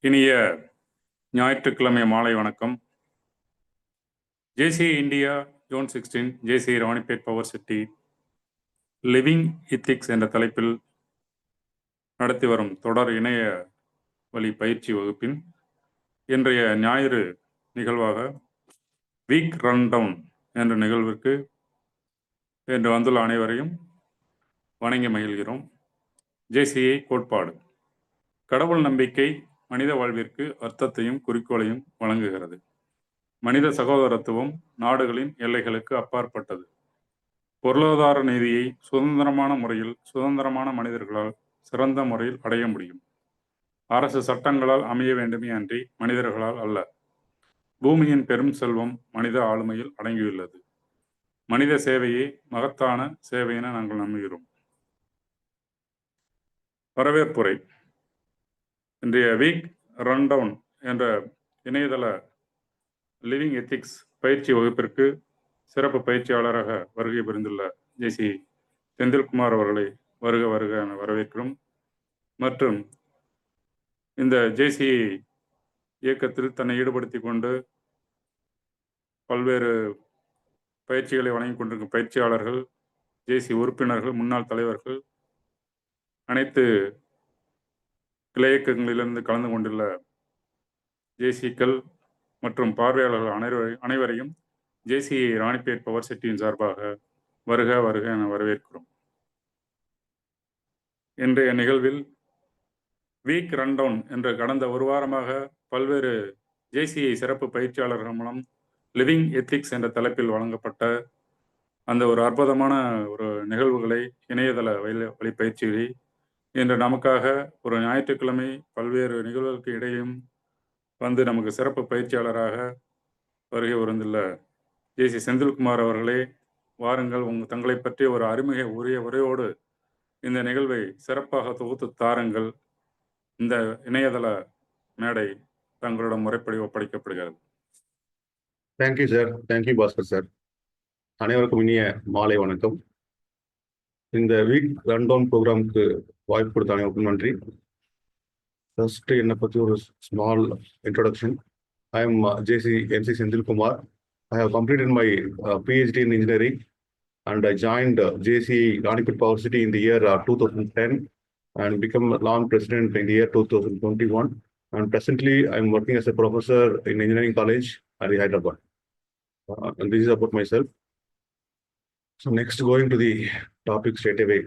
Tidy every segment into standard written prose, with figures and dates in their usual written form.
இனிய ஞாயிற்றுக்கிழமை மாலை வணக்கம். JC India zone 16 JC Ranipet power city living ethics என்ற தலைப்பில் நடத்தி வரும் தொடர் இணைய வழி பயிற்சி வகுப்பின் இன்றைய ஞாயிறு நிகழ்வாக வீக் ரன் டவுன் என்ற நிகழ்விற்கு இன்று வந்துள்ள அனைவரையும் வணங்கி மகிழ்கிறோம். ஜேசிஐ கோட்பாடு கடவுள் நம்பிக்கை மனித வாழ்விற்கு அர்த்தத்தையும் குறிக்கோளையும் வழங்குகிறது. மனித சகோதரத்துவம் நாடுகளின் எல்லைகளுக்கு அப்பாற்பட்டது. பொருளாதார நீதியை சுதந்திரமான முறையில் சுதந்திரமான மனிதர்களால் சிறந்த முறையில் அடைய முடியும். அரசு சட்டங்களால் அமைய வேண்டுமே அன்றி மனிதர்களால் அல்ல. பூமியின் பெரும் செல்வம் மனித ஆளுமையில் அடங்கியுள்ளது. மனித சேவையே மகத்தான சேவை என நாங்கள் நம்புகிறோம். வரவேற்புரை. இன்றைய வீக் ரன் டவுன் என்ற இணையதள லிவிங் எத்திக்ஸ் பயிற்சி வகுப்பிற்கு சிறப்பு பயிற்சியாளராக வருகை புரிந்துள்ள ஜேசி செந்தில்குமார் அவர்களை வருக வருக என வரவேற்கிறோம். மற்றும் இந்த ஜேசி இயக்கத்தில் தன்னை ஈடுபடுத்தி கொண்டு பல்வேறு பயிற்சிகளை வழங்கி கொண்டிருக்கும் பயிற்சியாளர்கள், ஜேசி உறுப்பினர்கள், முன்னாள் தலைவர்கள், அனைத்து கிளை இயக்கங்களிலிருந்து கலந்து கொண்டுள்ள ஜேசிக்கள் மற்றும் பார்வையாளர்கள் அனைவரையும் ஜேசி ராணிப்பேட் பவர் சிட்டியின் சார்பாக வருக வருக என வரவேற்கிறோம். இன்றைய நிகழ்வில் வீக் ரன்டவுன் என்ற கடந்த ஒரு வாரமாக பல்வேறு ஜேசிஐ சிறப்பு பயிற்சியாளர்கள் மூலம் லிவிங் எத்திக்ஸ் என்ற தலைப்பில் வழங்கப்பட்ட அந்த ஒரு அற்புதமான ஒரு நிகழ்வுகளை இணையதள வழி பயிற்சிகளை இன்று நமக்காக ஒரு ஞாயிற்றுக்கிழமை பல்வேறு நிகழ்வுகளுக்கு இடையும் வந்து நமக்கு சிறப்பு பயிற்சியாளராக வருகை புரிந்துள்ள ஜேசி செந்தில்குமார் அவர்களே, வாருங்கள், தங்களை பற்றிய ஒரு அறிமுக உரையோடு இந்த நிகழ்வை சிறப்பாக தொகுத்து தாருங்கள். இந்த இணையதள மேடை தங்களிடம் முறைப்படி ஒப்படைக்கப்படுகிறது. Thank you sir. Thank you Bhaskar sir. அனைவருக்கும் இனிய மாலை வணக்கம். இந்த வீக் ரன்டவுன் ப்ரோக்ராமுக்கு வாய்ப்பு கொடுத்த அனைவருக்கும் நன்றி. ஃபர்ஸ்ட் என்னை பற்றி ஒரு small introduction. I am JC MC Senthilkumar. I have completed my PhD in engineering and I joined JC Ranipet Power City in the year 2010 and become launch president in the year 2021. And presently I am working as a professor in engineering college at Hyderabad. And this is about myself. So next, going to the topic straight away.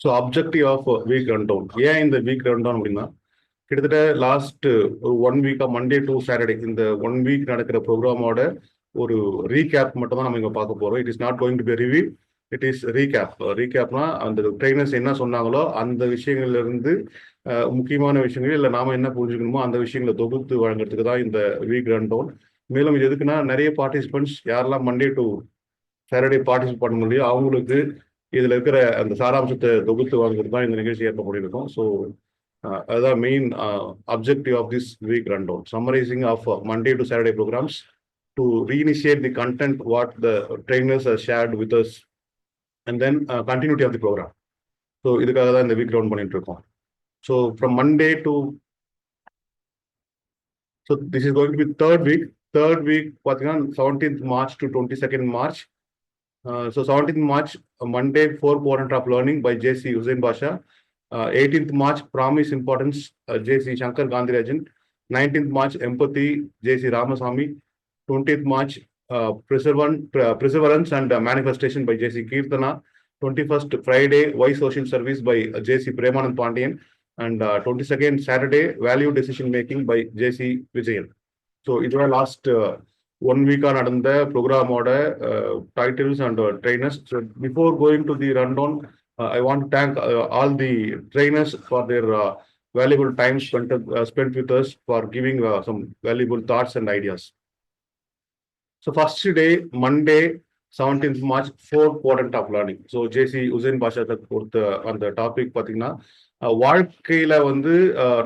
So objective of week rundown. Yeah, in the week rundown, கிட்டத்தட்ட last ஒரு 1 வீக்கா Monday to Saturday இந்த 1 week நடக்கிற ப்ரோக்ராமோட ஒரு recap மட்டும் தான் நம்ம இங்கே பார்க்க போறோம். It is not going to be review, it is recap. ரீகேப்னா அந்த ட்ரெயினர்ஸ் என்ன சொன்னாங்களோ அந்த விஷயங்கள்ல இருந்து முக்கியமான விஷயங்கள் இல்லை நாம என்ன புரிஞ்சுக்கணுமோ அந்த விஷயங்களை தொகுத்து வழங்குறதுக்கு தான் இந்த வீக் ரன் டவுன். மேலும் இது எதுக்குன்னா நிறைய பார்ட்டிசிபென்ட்ஸ் யாரெல்லாம் மண்டே டு சாட்டர்டே பார்ட்டிசிபேட் பண்ண முடியும் அவங்களுக்கு இதுல இருக்கிற அந்த சாராம்சத்தை தொகுத்து வழங்குறது தான் இந்த நிகழ்ச்சி ஏற்ப பண்ணியிருக்கோம். So the main objective of this week rundown, summarizing of Monday to Saturday programs to reinitiate the content what the trainers have shared with us and then continuity of the program. So இதுக்காக தான் இந்த week round பண்ணிட்டு இருக்கோம். So from Monday to this is going to be third week பார்த்தீங்கன்னா 17th March to 22nd March. So 17th March Monday 4 quadrant of learning by JC Hussain Basha. 18th March, Promise Importance, JC Shankar Gandhirajan. 19th March, Empathy, JC Ramasamy. 20th March, Perseverance and Manifestation by JC Kirtana. 21st Friday, Why Social Service by JC Premanand Pandian. And 22nd Saturday, Value Decision Making by JC Vijayan. So, it was last 1 week on the program order, titles and trainers. So, before going to the rundown, I want to thank all the trainers for their valuable time spent with us for giving some valuable thoughts and ideas. So first day, Monday, 17th March, 4 quadrant of learning. So JC Hussain Basha on the topic பார்த்தீங்கன்னா வாழ்க்கையில வந்து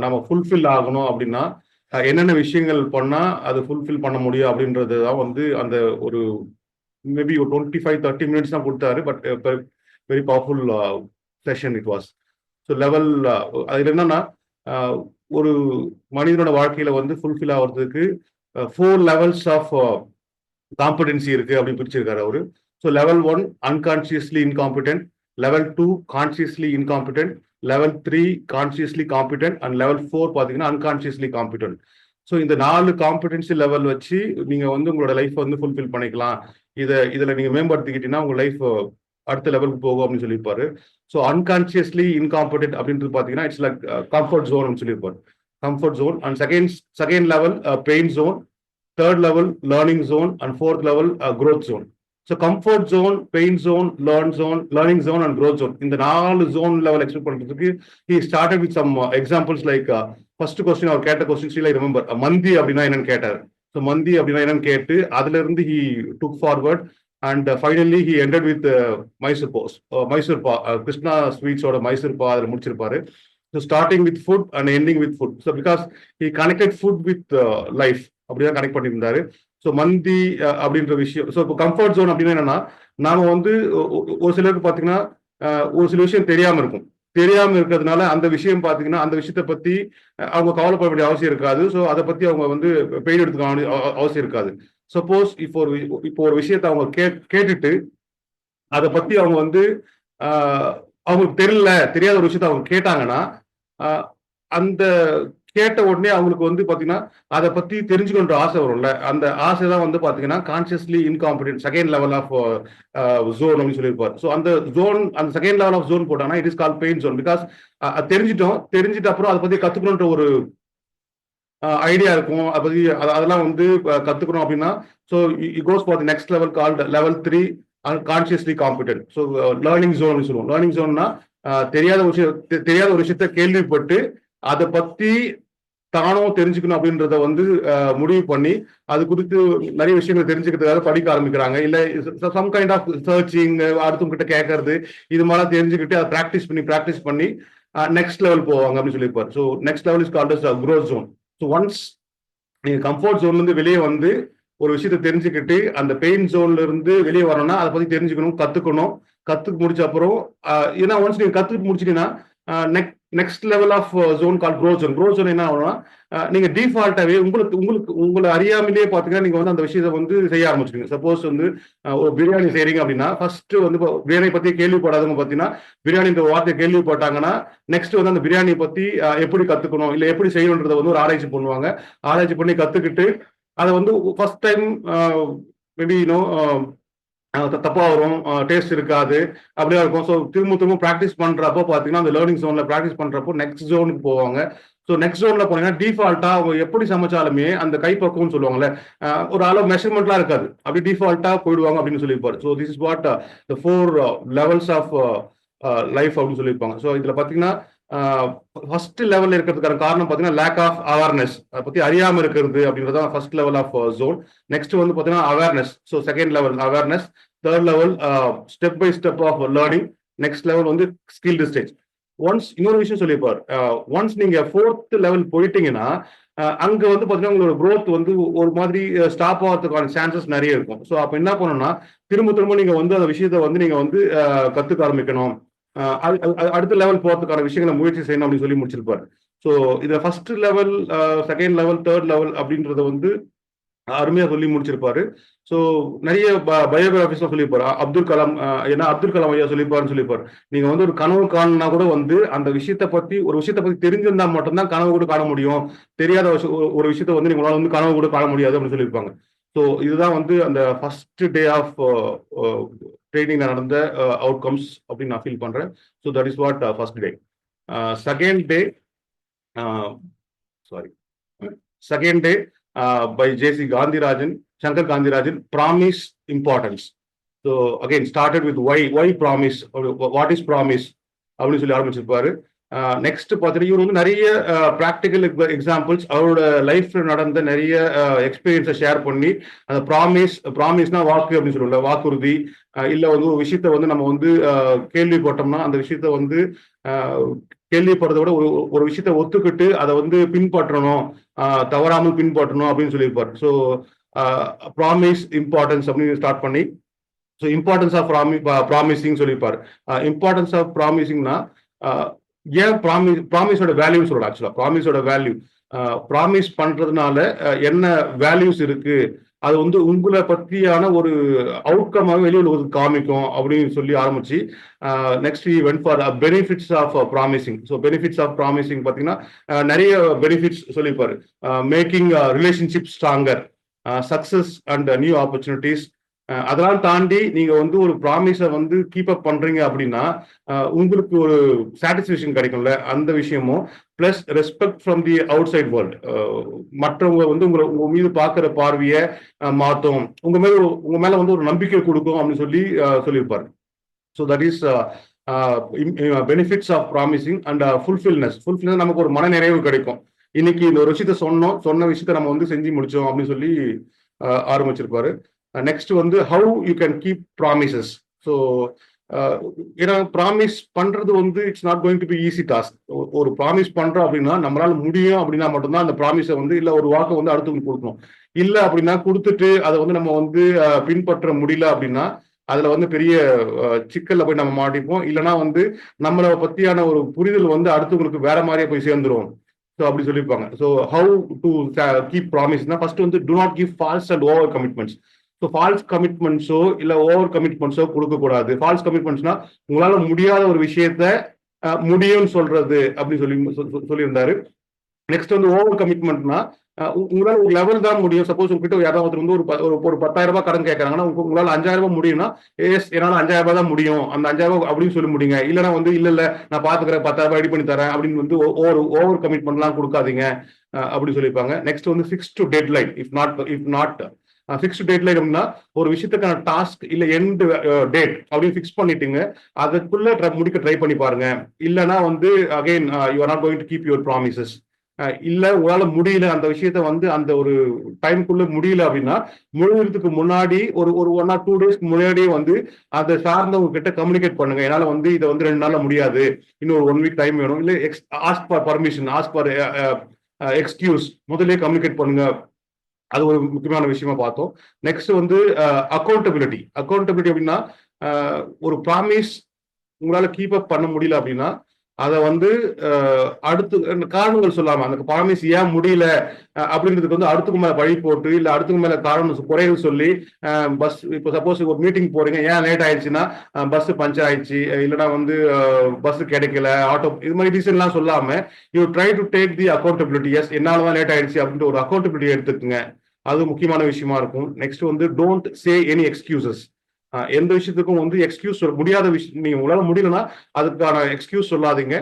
நம்ம fulfil ஆகணும் அப்படின்னா என்னென்ன விஷயங்கள் பண்ணா அது ஃபுல்ஃபில் பண்ண முடியும் அப்படின்றது தான் வந்து அந்த ஒரு மேபி ஒரு 25-30 minutes தான் கொடுத்தாரு. But very powerful session it was. So level அதில் என்னன்னா ஒரு மனிதனோட வாழ்க்கையில வந்து ஃபுல்ஃபில் ஆகிறதுக்கு 4 levels ஆஃப் காம்படன்சி இருக்கு அப்படின்னு பிரிச்சிருக்காரு அவரு. So level 1 unconsciously incompetent, level 2 consciously incompetent, level 3 consciously competent and level 4 பார்த்தீங்கன்னா அன்கான்சியஸ்லி காம்பிடென்ட். ஸோ இந்த 4 காம்பிடன்சி லெவல் வச்சு நீங்க வந்து உங்களோட லைஃப் வந்து ஃபுல்ஃபில் பண்ணிக்கலாம். இதுல நீங்க மேம்படுத்திக்கிட்டீங்கன்னா உங்க லைஃப் அடுத்த லெவலுக்கு போகும் அப்படின்னு சொல்லியிருப்பாரு. ஸோ அன்கான்சியஸ்லி இன்காம்பிடென்ட் அப்படின்றது பார்த்தீங்கன்னா இட்ஸ் லைக் கம்ஃபர்ட் ஜோன் சொல்லியிருப்பாரு. Comfort zone and second level pain zone, third level learning zone and fourth level growth zone. So comfort zone, pain zone, learning zone and growth zone. In the 4 zone level explain பண்றதுக்கு he started with some examples like first question or கேட்ட question still I remember மந்தி அப்படின்னா என்னன்னு கேட்டார். So மந்தி அப்படின்னா என்னன்னு கேட்டு அதுல இருந்து he took forward and finally he ended with Mysore pa Krishna sweets ஓட Mysore pa அதுல முடிச்சிருப்பாரு. So starting with food and ending with food. So because he connected food with life அப்படிதான் கனெக்ட் பண்ணியிருந்தாரு. ஸோ மந்தி அப்படின்ற விஷயம். So இப்போ comfort zone அப்படின்னா என்னன்னா, நாம வந்து ஒரு சிலருக்கு பார்த்தீங்கன்னா ஒரு சில விஷயம் தெரியாம இருக்கும். தெரியாம இருக்கிறதுனால அந்த விஷயம் பார்த்தீங்கன்னா அந்த விஷயத்தை பத்தி அவங்க கவலைப்பட வேண்டிய அவசியம் இருக்காது. ஸோ அதை பத்தி அவங்க வந்து பெயின் எடுத்துக்க அவசியம் இருக்காது. சப்போஸ் இப்போ ஒரு விஷயத்தை அவங்க கேட்டுட்டு அதை பத்தி அவங்க வந்து அவங்களுக்கு தெரியாத ஒரு விஷயத்த அவங்க கேட்டாங்கன்னா அந்த கேட்ட உடனே அவங்களுக்கு வந்து பாத்தீங்கன்னா அதை பத்தி தெரிஞ்சுக்கணுன்ற ஆசை வரும்ல, அந்த ஆசை தான் வந்து பாத்தீங்கன்னா consciously incompetent second level of zone அப்படின்னு சொல்லியிருப்பாரு. ஸோ அந்த ஜோன், அந்த செகண்ட் லெவல் ஆஃப் ஜோன் போட்டாங்கன்னா it is call pain zone. Because தெரிஞ்சிட்ட அப்புறம் அதை பத்தி கத்துக்கணுன்ற ஒரு ஐடியா இருக்கும். அதை பத்தி அதெல்லாம் வந்து கத்துக்கணும் அப்படின்னா so it goes for the next level called level 3 consciously competent. So learning zone சொல்லுவோம். லேர்னிங் ஜோன்னா தெரியாத ஒரு விஷயத்த கேள்விப்பட்டு அதை பத்தி தானும் தெரிஞ்சுக்கணும் அப்படின்றத வந்து முடிவு பண்ணி அது குறித்து நிறைய விஷயங்கள் தெரிஞ்சுக்கிறதுக்காக படிக்க ஆரம்பிக்கிறாங்க. இல்ல சம் கைண்ட் ஆஃப் சர்ச்சிங், அடுத்தவங்க கிட்ட கேட்கறது, இது மாதிரி தெரிஞ்சுக்கிட்டு அதை ப்ராக்டிஸ் பண்ணி நெக்ஸ்ட் லெவல் போவாங்க அப்படின்னு சொல்லியிருப்பாரு. So next level is called as growth zone. So once நீங்க கம்ஃபர்ட் ஜோன்ல இருந்து வெளியே வந்து ஒரு விஷயத்தை தெரிஞ்சுக்கிட்டு அந்த பெயின் ஜோன்ல இருந்து வெளியே வரணும்னா அதை பத்தி தெரிஞ்சுக்கணும், கத்துக்க முடிச்ச அப்புறம் ஏன்னா ஒன்ஸ் நீங்க கத்துக்கு முடிச்சிட்டீங்கன்னா next level of zone call growth zone. Growth zone என்ன ஆகும்னா நீங்க டிஃபால்ட்டாவே உங்களை அறியாமலேயே பாத்தீங்கன்னா நீங்க வந்து அந்த விஷயத்தை வந்து செய்ய ஆரம்பிச்சிருங்க. சப்போஸ் வந்து ஒரு பிரியாணி செய்றீங்க அப்படின்னா ஃபர்ஸ்ட் வந்து பிரியாணி பத்தி கேள்விப்படாதவங்க பாத்தீங்கன்னா பிரியாணின்ற வார்த்தையை கேள்விப்பட்டாங்கன்னா நெக்ஸ்ட் வந்து அந்த பிரியாணி பத்தி எப்படி கத்துக்கணும் இல்ல எப்படி செய்யணுன்றத வந்து ஒரு ஆராய்ச்சி பண்ணுவாங்க. ஆராய்ச்சி பண்ணி கத்துக்கிட்டு அதை வந்து ஃபர்ஸ்ட் டைம் மேபி தப்பா வரும், டேஸ்ட் இருக்காது, அப்படியா இருக்கும். ஸோ திரும்ப ப்ராக்டிஸ் பண்றப்போ பாத்தீங்கன்னா அந்த லேர்னிங் ஜோன்ல ப்ராக்டிஸ் பண்றப்போ நெக்ஸ்ட் ஜோனுக்கு போவாங்க. ஸோ நெக்ஸ்ட் ஜோன்ல போனீங்கன்னா டிஃபால்ட்டா அவங்க எப்படி சமைச்சாலுமே அந்த கைப்பக்குவம்னு சொல்லுவாங்கல்ல, ஒரு அளவு மெஷர்மெண்ட்லாம் இருக்காது, அப்படி டிஃபால்ட்டா போயிடுவாங்க அப்படின்னு சொல்லியிருப்பாரு. So this is what the 4 levels of life அப்படின்னு சொல்லியிருப்பாங்க. ஸோ இதுல பாத்தீங்கன்னா ஃபர்ஸ்ட் லெவல்ல இருக்கிறதுக்கான காரணம் பாத்தீங்கன்னா லேக் ஆஃப் அவேர்னஸ், அதை பத்தி அறியாம இருக்கிறது அப்படின்றது first level of zone. Next வந்து பாத்தீங்கன்னா awareness. So second level awareness, third level step by step of learning, next level வந்து ஸ்கில் ஸ்டேஜ். ஒன்ஸ் இன்னொரு விஷயம் சொல்லியிருப்பார், ஒன்ஸ் நீங்க 4th லெவல் போயிட்டீங்கன்னா அங்க வந்து பாத்தீங்கன்னா உங்களோட growth வந்து ஒரு மாதிரி ஸ்டாப் ஆகிறதுக்கான சான்சஸ் நிறைய இருக்கும். ஸோ அப்ப என்ன பண்ணணும்னா திரும்ப நீங்க வந்து அந்த விஷயத்த வந்து நீங்க வந்து கத்துக்க ஆரம்பிக்கணும், அடுத்த லெவல் போறதுக்கான விஷயங்களை முயற்சி செய்யணும் அப்படின்னு சொல்லி முடிச்சிருப்பாரு. ஸோ இதை first level, second level, third level அப்படின்றத வந்து அருமையா சொல்லி முடிச்சிருப்பாரு. ஸோ நிறைய பயோகிராபிஸ்லாம் சொல்லியிருப்பாரு. அப்துல் கலாம், ஏன்னா அப்துல் கலாம் ஐயா சொல்லியிருப்பாரு, நீங்க வந்து ஒரு கனவு காணுனா கூட வந்து அந்த விஷயத்தை பத்தி தெரிஞ்சிருந்தா மட்டும்தான் கனவு கூட காண முடியும், தெரியாத ஒரு விஷயத்த வந்து நீங்களால வந்து கனவு கூட காண முடியாது அப்படின்னு சொல்லியிருப்பாங்க. ஸோ இதுதான் வந்து அந்த ஃபர்ஸ்ட் டே ஆஃப் ட்ரைனிங் நடந்த அவுட்கம்ஸ் அப்படின்னு நான் ஃபீல் பண்றேன். So that is what first day. Second day by J.C. Gandhirajan, Shankar Gandhirajan, promise importance. So again started with why promise, what is promise அப்படின்னு சொல்லி ஆரம்பிச்சிருப்பாரு. Next பார்த்துட்டு இவர் வந்து நிறைய ப்ராக்டிக்கல் எக்ஸாம்பிள்ஸ் அவரோட லைஃப்ல நடந்த நிறைய எக்ஸ்பீரியன்ஸை ஷேர் பண்ணி அந்த ப்ராமிஸ்னா வாக்கு அப்படின்னு சொல்லுவோம்ல, வாக்குறுதி, இல்ல வந்து ஒரு விஷயத்த வந்து நம்ம வந்து கேள்விப்பட்டோம்னா அந்த விஷயத்த வந்து கேள்விப்படுறத விட ஒரு விஷயத்த ஒத்துக்கிட்டு அதை வந்து பின்பற்றணும், தவறாமல் பின்பற்றணும் அப்படின்னு சொல்லியிருப்பாரு. ஸோ ப்ராமிஸ் இம்பார்ட்டன்ஸ் அப்படின்னு ஸ்டார்ட் பண்ணி ஸோ இம்பார்ட்டன்ஸ் ஆஃப் ப்ராமிசிங் சொல்லியிருப்பாரு. இம்பார்ட்டன்ஸ் ஆஃப் ப்ராமிசிங்னா ஏன் ப்ராமிஸோட வேல்யூ சொல்லலாம். ஆக்சுவலா ப்ராமிஸோட வேல்யூ, ப்ராமிஸ் பண்றதுனால என்ன வேல்யூஸ் இருக்கு, அது வந்து உங்களை பத்தியான ஒரு அவுட்கமாக வெளியுள்ள காமிக்கும் அப்படின்னு சொல்லி ஆரம்பிச்சு next went for benefits of promising. So benefits of promising பார்த்தீங்கன்னா நிறைய பெனிஃபிட்ஸ் சொல்லியிருப்பாரு. Making relationship stronger, success and new opportunities. அதெல்லாம் தாண்டி நீங்க வந்து ஒரு ப்ராமிஸை வந்து கீப் அப் பண்றீங்க அப்படின்னா உங்களுக்கு ஒரு சாட்டிஸ்ஃபேக்ஷன் கிடைக்கும்ல, அந்த விஷயமும் plus respect from the outside world. மற்றவங்க வந்து உங்க மீது பார்க்குற பார்வையை மாற்றும், உங்க மேல வந்து ஒரு நம்பிக்கை கொடுக்கும் அப்படின்னு சொல்லி சொல்லியிருப்பாரு. So that is benefits of promising and fulfilness. நமக்கு ஒரு மன நிறைவு கிடைக்கும். இன்னைக்கு இந்த ஒரு விஷயத்த சொன்ன விஷயத்த நம்ம வந்து செஞ்சு முடிச்சோம் அப்படின்னு சொல்லி ஆரம்பிச்சிருப்பாரு. நெக்ஸ்ட் வந்து how you can keep promises. So ஏன்னா ப்ராமிஸ் பண்றது வந்து it's not going to be easy task. ஒரு ப்ராமிஸ் பண்றோம் அப்படின்னா நம்மளால முடியும் அப்படின்னா மட்டும்தான் அந்த ப்ராமிஸை வந்து இல்ல ஒரு வாக்கை வந்து அடுத்தவங்களுக்கு கொடுக்கணும். இல்லை அப்படின்னா கொடுத்துட்டு அதை வந்து நம்ம வந்து பின்பற்ற முடியல அப்படின்னா அதுல வந்து பெரிய சிக்கல்ல போய் நம்ம மாட்டிப்போம். இல்லைன்னா வந்து நம்மளை பத்தியான ஒரு புரிதல் வந்து அடுத்தவங்களுக்கு வேற மாதிரியே போய் சேர்ந்துரும். ஸோ அப்படி சொல்லியிருப்பாங்க. ஸோ ஹவு டு கீப் ப்ராமிஸ்னா ஃபர்ஸ்ட் வந்து to not give false and over commitments. So false கமிட்மெண்ட்ஸோ இல்லை ஓவர் கமிட்மெண்ட்ஸோ கொடுக்கக்கூடாது. ஃபால்ஸ் கமிட்மெண்ட்ஸ்னா உங்களால முடியாத ஒரு விஷயத்த முடியும்னு சொல்றது அப்படின்னு சொல்லியிருந்தாரு. நெக்ஸ்ட் வந்து ஓவர் கமிட்மெண்ட்னா உங்களால ஒரு லெவல் தான் முடியும். சப்போஸ் உங்ககிட்ட யாராவது வந்து ஒரு 10,000 ரூபாய் கடன் கேட்கறாங்கன்னா உங்களால 5,000 ரூபாய் முடியும்னா எஸ் என்னால 5,000 ரூபாய் தான் முடியும், அந்த 5,000 ரூபாய் அப்படின்னு சொல்லி முடியுங்க. இல்லைன்னா வந்து இல்ல நான் பாத்துக்கிறேன் 10,000 ரூபாய் ரெடி பண்ணி தரேன் அப்படின்னு வந்து ஓவர் கமிட்மெண்ட்லாம் கொடுக்காதீங்க அப்படி சொல்லியிருப்பாங்க. நெக்ஸ்ட் வந்து fixed deadline. If not fixed deadline அப்படின்னா ஒரு விஷயத்துக்கான டாஸ்க் இல்ல எண்ட் டேட் அப்படின்னு ஃபிக்ஸ் பண்ணிட்டுங்க அதுக்குள்ள முடிக்க ட்ரை பண்ணி பாருங்க. இல்லைன்னா வந்து again you are not going to keep your promises. இல்ல உங்களால முடியல அந்த விஷயத்த வந்து அந்த ஒரு டைம்குள்ள முடியல அப்படின்னா முடிவுறதுக்கு முன்னாடி ஒரு 1 or 2 days முன்னாடியே வந்து அதை சார்ந்தவங்க கிட்ட கம்யூனிகேட் பண்ணுங்க. என்னால வந்து இதை வந்து 2 நாள்ல முடியாது, இன்னொரு 1 week டைம் வேணும், இல்ல ask for permission, ask for excuse முதல்ல கம்யூனிகேட் பண்ணுங்க. அது ஒரு முக்கியமான விஷயமா பார்த்தோம். நெக்ஸ்ட் வந்து அக்கௌண்டபிலிட்டி அப்படின்னா ஒரு ப்ராமிஸ் உங்களால கீப் அப் பண்ண முடியல அப்படின்னா அதை வந்து அடுத்து காரணங்கள் சொல்லாம அந்த ப்ராமிஸ் ஏன் முடியல அப்படின்றதுக்கு வந்து அடுத்துக்கு மேல வழி போட்டு இல்ல அடுத்துக்கு மேல காரணம் குறைகள் சொல்லி பஸ் இப்போ சப்போஸ் ஒரு மீட்டிங் போறீங்க, ஏன் லேட் ஆயிடுச்சுன்னா பஸ் பஞ்சர் ஆயிடுச்சு, இல்லைன்னா வந்து பஸ் கிடைக்கல, ஆட்டோ, இது மாதிரி ரீசன் எல்லாம் சொல்லாம you try to take the accountability. Yes என்னாலதான் லேட் ஆயிடுச்சு அப்படின்ற ஒரு அக்கௌண்டபிலிட்டி எடுத்துக்குங்க. அது முக்கியமான விஷயமா இருக்கும். நெக்ஸ்ட் வந்து டோன்ட் சே எனி எக்ஸ்கியூசஸ். எந்த விஷயத்துக்கும் வந்து எக்ஸ்கியூஸ் சொல்ல முடியாத விஷயம், நீங்க உங்களால முடியலன்னா அதுக்கான எக்ஸ்கியூஸ் சொல்லாதீங்க.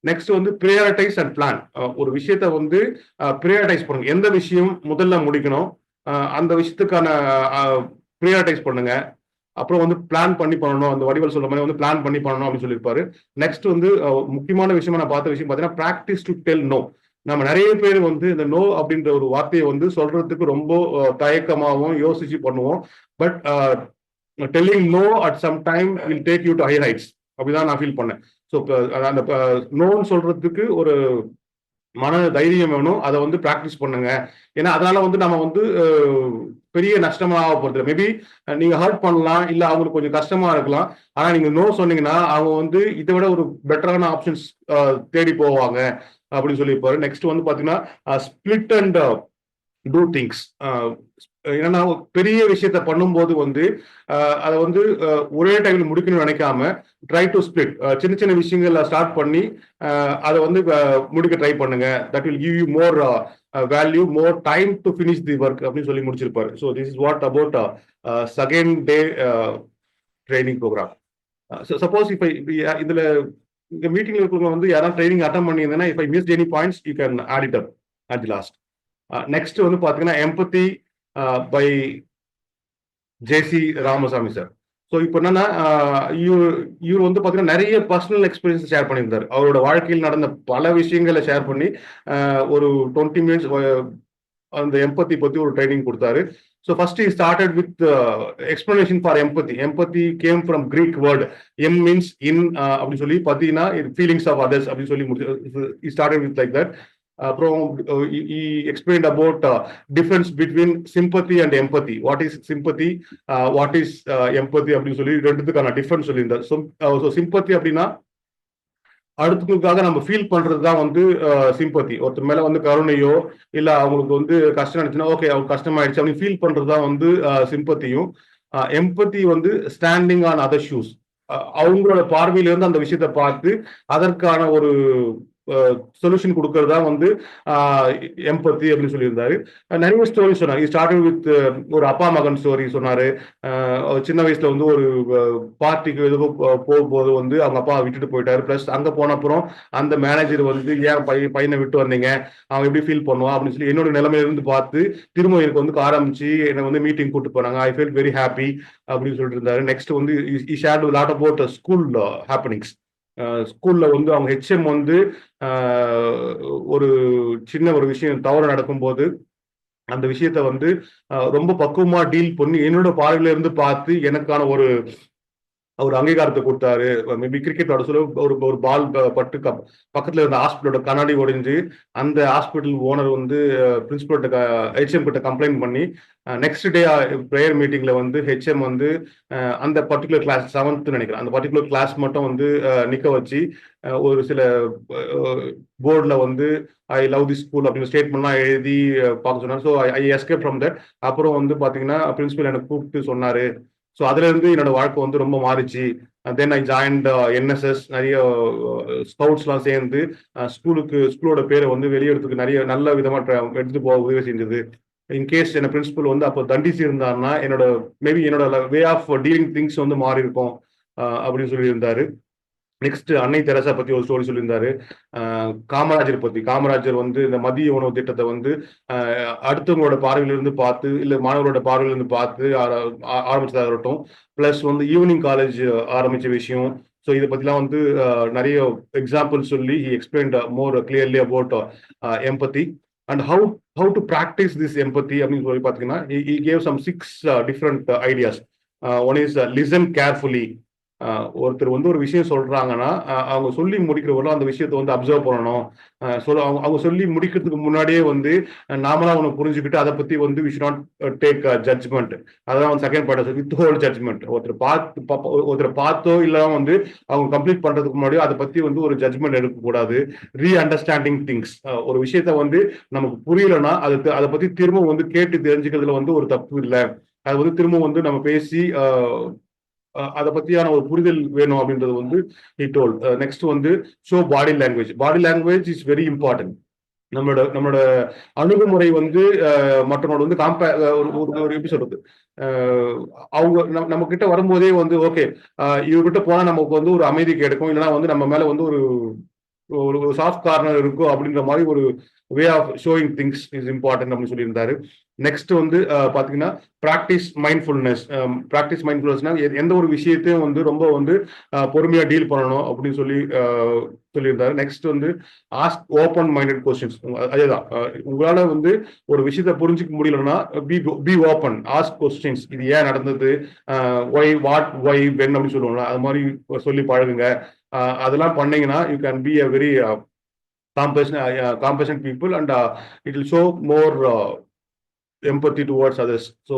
நெக்ஸ்ட் வந்து ப்ரையாரிட்டைஸ் அண்ட் பிளான். ஒரு விஷயத்த வந்து ப்ரையாரிட்டைஸ் பண்ணுங்க. எந்த விஷயம் முதல்ல முடிக்கணும் அந்த விஷயத்துக்கான ப்ரையாரிட்டைஸ் பண்ணுங்க. அப்புறம் வந்து பிளான் பண்ணி பண்ணணும். அந்த வடிவல் சொல்ற மாதிரி வந்து பிளான் பண்ணி பண்ணணும் அப்படின்னு சொல்லியிருப்பாரு. நெக்ஸ்ட் வந்து முக்கியமான விஷயமா நான் பார்த்த விஷயம் பார்த்தீங்கன்னா பிராக்டிஸ் டு டெல் நோ. நம்ம நிறைய பேர் வந்து இந்த நோ அப்படின்ற ஒரு வார்த்தையை வந்து சொல்றதுக்கு ரொம்ப தயக்கமாகவும் யோசிச்சு பண்ணுவோம். But telling no at some time will take you to higher heights. அப்படிதான் நான் ஃபீல் பண்ணேன். ஸோ அந்த நோன்னு சொல்றதுக்கு ஒரு மன தைரியம் வேணும். அதை வந்து பிராக்டிஸ் பண்ணுங்க. ஏன்னா அதனால வந்து நம்ம வந்து பெரிய நஷ்டமாக போறது. மேபி நீங்க ஹர்ட் பண்ணலாம், இல்ல அவங்களுக்கு கொஞ்சம் கஷ்டமா இருக்கலாம். ஆனா நீங்க நோ சொன்னீங்கன்னா அவங்க வந்து இதை விட ஒரு பெட்டரான ஆப்ஷன்ஸ் தேடி போவாங்க அப்படின்னு சொல்லியிருப்பாரு. நெக்ஸ்ட் வந்து பாத்தீங்கன்னா ஸ்பிளிட் அண்ட் டூ திங்ஸ். ஏன்னா பெரிய விஷயத்த பண்ணும்போது வந்து அதை வந்து ஒரே டைம்ல முடிக்கணும்னு நினைக்காம ட்ரை டு ஸ்பிளிட். சின்ன சின்ன விஷயங்கள்ல ஸ்டார்ட் பண்ணி அதை வந்து முடிக்க ட்ரை பண்ணுங்க. That will give you more value, more time to finish the work அப்படின்னு சொல்லி முடிச்சிருப்பாரு. So this is what about second day training programme. Suppose இப்போ இதுல இந்த மீட்டிங்ல இருக்கிறவங்க வந்து யாராவது ட்ரைனிங் அட்டன் பண்ணியிருந்தேன்னா if I missed any points you can add it up at the last. Next வந்து பாத்தீங்கன்னா empathy by JC Ramasamy sir. So இப்போ என்னன்னா இவர் வந்து பார்த்தீங்கன்னா நிறைய பர்சனல் எக்ஸ்பீரியன்ஸ் ஷேர் பண்ணியிருந்தார். அவரோட வாழ்க்கையில் நடந்த பல விஷயங்களை ஷேர் பண்ணி ஒரு 20 minutes அந்த எம்பத்தி பத்தி ஒரு ட்ரைனிங் கொடுத்தாரு. So first he started with explanation for empathy. Empathy came from Greek word m means in அப்படின்னு சொல்லி பார்த்தீங்கன்னா feelings of others அப்படின்னு சொல்லி he started with like that. அப்புறம் he explained about difference between sympathy and empathy. What is sympathy, what is empathy அப்படின்னு சொல்லி ரெண்டுத்துக்கான difference சொல்லியிருந்தார். So sympathy அப்படின்னா அடுத்தவங்களுக்காக நம்ம ஃபீல் பண்றது தான் வந்து சிம்பத்தி. ஒருத்தர் மேல வந்து கருணையோ இல்ல அவங்களுக்கு வந்து கஷ்டம் ஆயிடுச்சுன்னா ஓகே அவங்க கஷ்டமாயிடுச்சு அப்படின்னு ஃபீல் பண்றது தான் வந்து சிம்பத்தியும். எம்பத்தி வந்து ஸ்டாண்டிங் ஆன் அதர் ஷூஸ், அவங்களோட பார்வையிலிருந்து அந்த விஷயத்தை பார்த்து அதற்கான ஒரு சொல்யூஷன் கொடுக்கறதா வந்து எம்பத்தி அப்படின்னு சொல்லியிருந்தாரு. நிறைய ஸ்டோரி சொன்னார். ஸ்டார்டிங் வித் ஒரு அப்பா மகன் ஸ்டோரி சொன்னாரு. சின்ன வயசுல வந்து ஒரு பார்ட்டிக்கு எதுவும் போகும்போது வந்து அவங்க அப்பா விட்டுட்டு போயிட்டாரு. பிளஸ் அங்க போன அப்புறம் அந்த மேனேஜர் வந்து ஏன் பையனை விட்டு வந்தீங்க, அவன் எப்படி ஃபீல் பண்ணுவான் அப்படின்னு சொல்லி என்னோட நிலைமையில இருந்து பார்த்து திரும்ப எனக்கு வந்து ஆரம்பிச்சு என்னை வந்து மீட்டிங் கூட்டு போனாங்க. ஐ ஃபீல் வெரி ஹாப்பி அப்படின்னு சொல்லிட்டு இருந்தாரு. நெக்ஸ்ட் வந்து shared lot about school happenings. ஸ்கூல்ல வந்து அவங்க ஹெச்எம் வந்து ஒரு சின்ன ஒரு விஷயம் தவறு நடக்கும்போது அந்த விஷயத்த வந்து ரொம்ப பக்குவமா டீல் பண்ணி என்னோட பார்வையில இருந்து பார்த்து எனக்கான ஒரு அங்கீகாரத்தை கொடுத்தாரு. மேபி கிரிக்கெட் விளையாட சொல்ல ஒரு ஒரு பால் பட்டு பக்கத்துல இருந்த ஹாஸ்பிட்டலோட கண்ணாடி உடைஞ்சு அந்த ஹாஸ்பிட்டல் ஓனர் வந்து பிரின்சிபல்கிட்ட ஹெச்எம் கிட்ட கம்ப்ளைண்ட் பண்ணி நெக்ஸ்ட் டே ப்ரேயர் மீட்டிங்ல வந்து ஹெச்எம் வந்து அந்த பர்டிகுலர் கிளாஸ் 7th நினைக்கிறேன், அந்த பர்டிகுலர் கிளாஸ் மட்டும் வந்து நிக்க வச்சு ஒரு சில போர்டில் வந்து ஐ லவ் தி ஸ்கூல் அப்படின்னு ஸ்டேட்மெண்ட்லாம் எழுதி பார்க்க சொன்னார். So I escape from that. அப்புறம் வந்து பாத்தீங்கன்னா பிரின்சிபல் எனக்கு கூப்பிட்டு சொன்னாரு. ஸோ அதுல இருந்து என்னோட வாழ்க்கை வந்து ரொம்ப மாறிச்சு. தென் ஐ ஜாயின்ட் என்எஸ்எஸ், நிறைய ஸ்கவுட்ஸ்லாம் சேர்ந்து ஸ்கூலோட பேரை வந்து வெளியிடத்துக்கு நிறைய நல்ல விதமா எடுத்துட்டு போக உதவி செஞ்சது. இன்கேஸ் என்ன பிரின்சிபல் வந்து அப்போ தண்டிச்சு இருந்தாருன்னா என்னோட மேபி என்னோட வே ஆஃப் டீலிங் திங்ஸ் வந்து மாறி இருக்கும் அப்படின்னு சொல்லி இருந்தாரு. நெக்ஸ்ட் அன்னை தெரசா பத்தி ஒரு ஸ்டோரி சொல்லியிருந்தாரு. காமராஜர் பத்தி, காமராஜர் வந்து இந்த மதிய உணவு திட்டத்தை வந்து அடுத்தவங்களோட பார்வையிலிருந்து பார்த்து இல்ல மாணவர்களோட பார்வையிலிருந்து பார்த்து ஆரம்பிச்சதாகட்டும், பிளஸ் வந்து ஈவினிங் காலேஜ் ஆரம்பிச்ச விஷயம். ஸோ இதை பத்திலாம் வந்து நிறைய எக்ஸாம்பிள் சொல்லி he explained more clearly about empathy and how to practise this empathy அப்படின்னு சொல்லி பார்த்தீங்கன்னா he gave some 6 different ideas. One is listen carefully. ஒருத்தர் வந்து ஒரு விஷயம் சொல்றாங்கன்னா அவங்க சொல்லி முடிக்கிறவங்களும் அந்த விஷயத்தை வந்து அப்சர்வ் பண்ணணும். அவங்க சொல்லி முடிக்கிறதுக்கு முன்னாடியே வந்து நாமளா அவனை புரிஞ்சுக்கிட்டு அதை பத்தி வந்து we should not take judgement. அதான் second part, with whole judgement. ஒருத்தர் பார்த்தோ இல்ல வந்து அவங்க கம்ப்ளீட் பண்றதுக்கு முன்னாடியோ அதை பத்தி வந்து ஒரு ஜட்ஜ்மெண்ட் எடுக்கக்கூடாது. ரீ அண்டர்ஸ்டாண்டிங் திங்ஸ். ஒரு விஷயத்த வந்து நமக்கு புரியலன்னா அதை பத்தி திரும்ப வந்து கேட்டு தெரிஞ்சுக்கிறதுல வந்து ஒரு தப்பு இல்லை. அது வந்து திரும்ப வந்து நம்ம பேசி அதை பத்தியான ஒரு புரிதல் வேணும் அப்படின்றது வந்து he told. நெக்ஸ்ட் வந்து show body language. Body language is very important. நம்மளோட அணுகுமுறை வந்து மற்றவங்களோட வந்து ஒரு எப்படி சொல்றது, அவங்க நம்ம கிட்ட வரும்போதே வந்து ஓகே இவர்கிட்ட போனா நமக்கு வந்து ஒரு அமைதி கிடைக்கும், இல்லைன்னா வந்து நம்ம மேல வந்து ஒரு ஒரு சாஃப்ட் கார்னர் இருக்கும் அப்படின்ற மாதிரி ஒரு way of showing things is important அப்படின்னு சொல்லியிருந்தாரு. நெக்ஸ்ட் வந்து பாத்தீங்கன்னா ப்ராக்டிஸ் மைண்ட்ஃபுல்னஸ். ப்ராக்டிஸ் மைண்ட்ஃபுல்னஸ்னா எந்த ஒரு விஷயத்தையும் வந்து ரொம்ப வந்து பொறுமையா டீல் பண்ணணும் அப்படின்னு சொல்லியிருந்தாரு. நெக்ஸ்ட் வந்து ஆஸ்க் ஓப்பன் மைண்டட் கொஸ்டின்ஸ். அதேதான், உங்களால வந்து ஒரு விஷயத்த புரிஞ்சுக்க முடியலன்னா பி ஓப்பன், ஆஸ்க் கொஸ்டின்ஸ். இது ஏன் நடந்தது, ஒய் வாட் ஒய் வென் அப்படின்னு சொல்லுவாங்க, அது மாதிரி சொல்லி பழகுங்க. அதெல்லாம் பண்ணீங்கன்னா you can be a very compassionate people and it will show more empathy towards others. So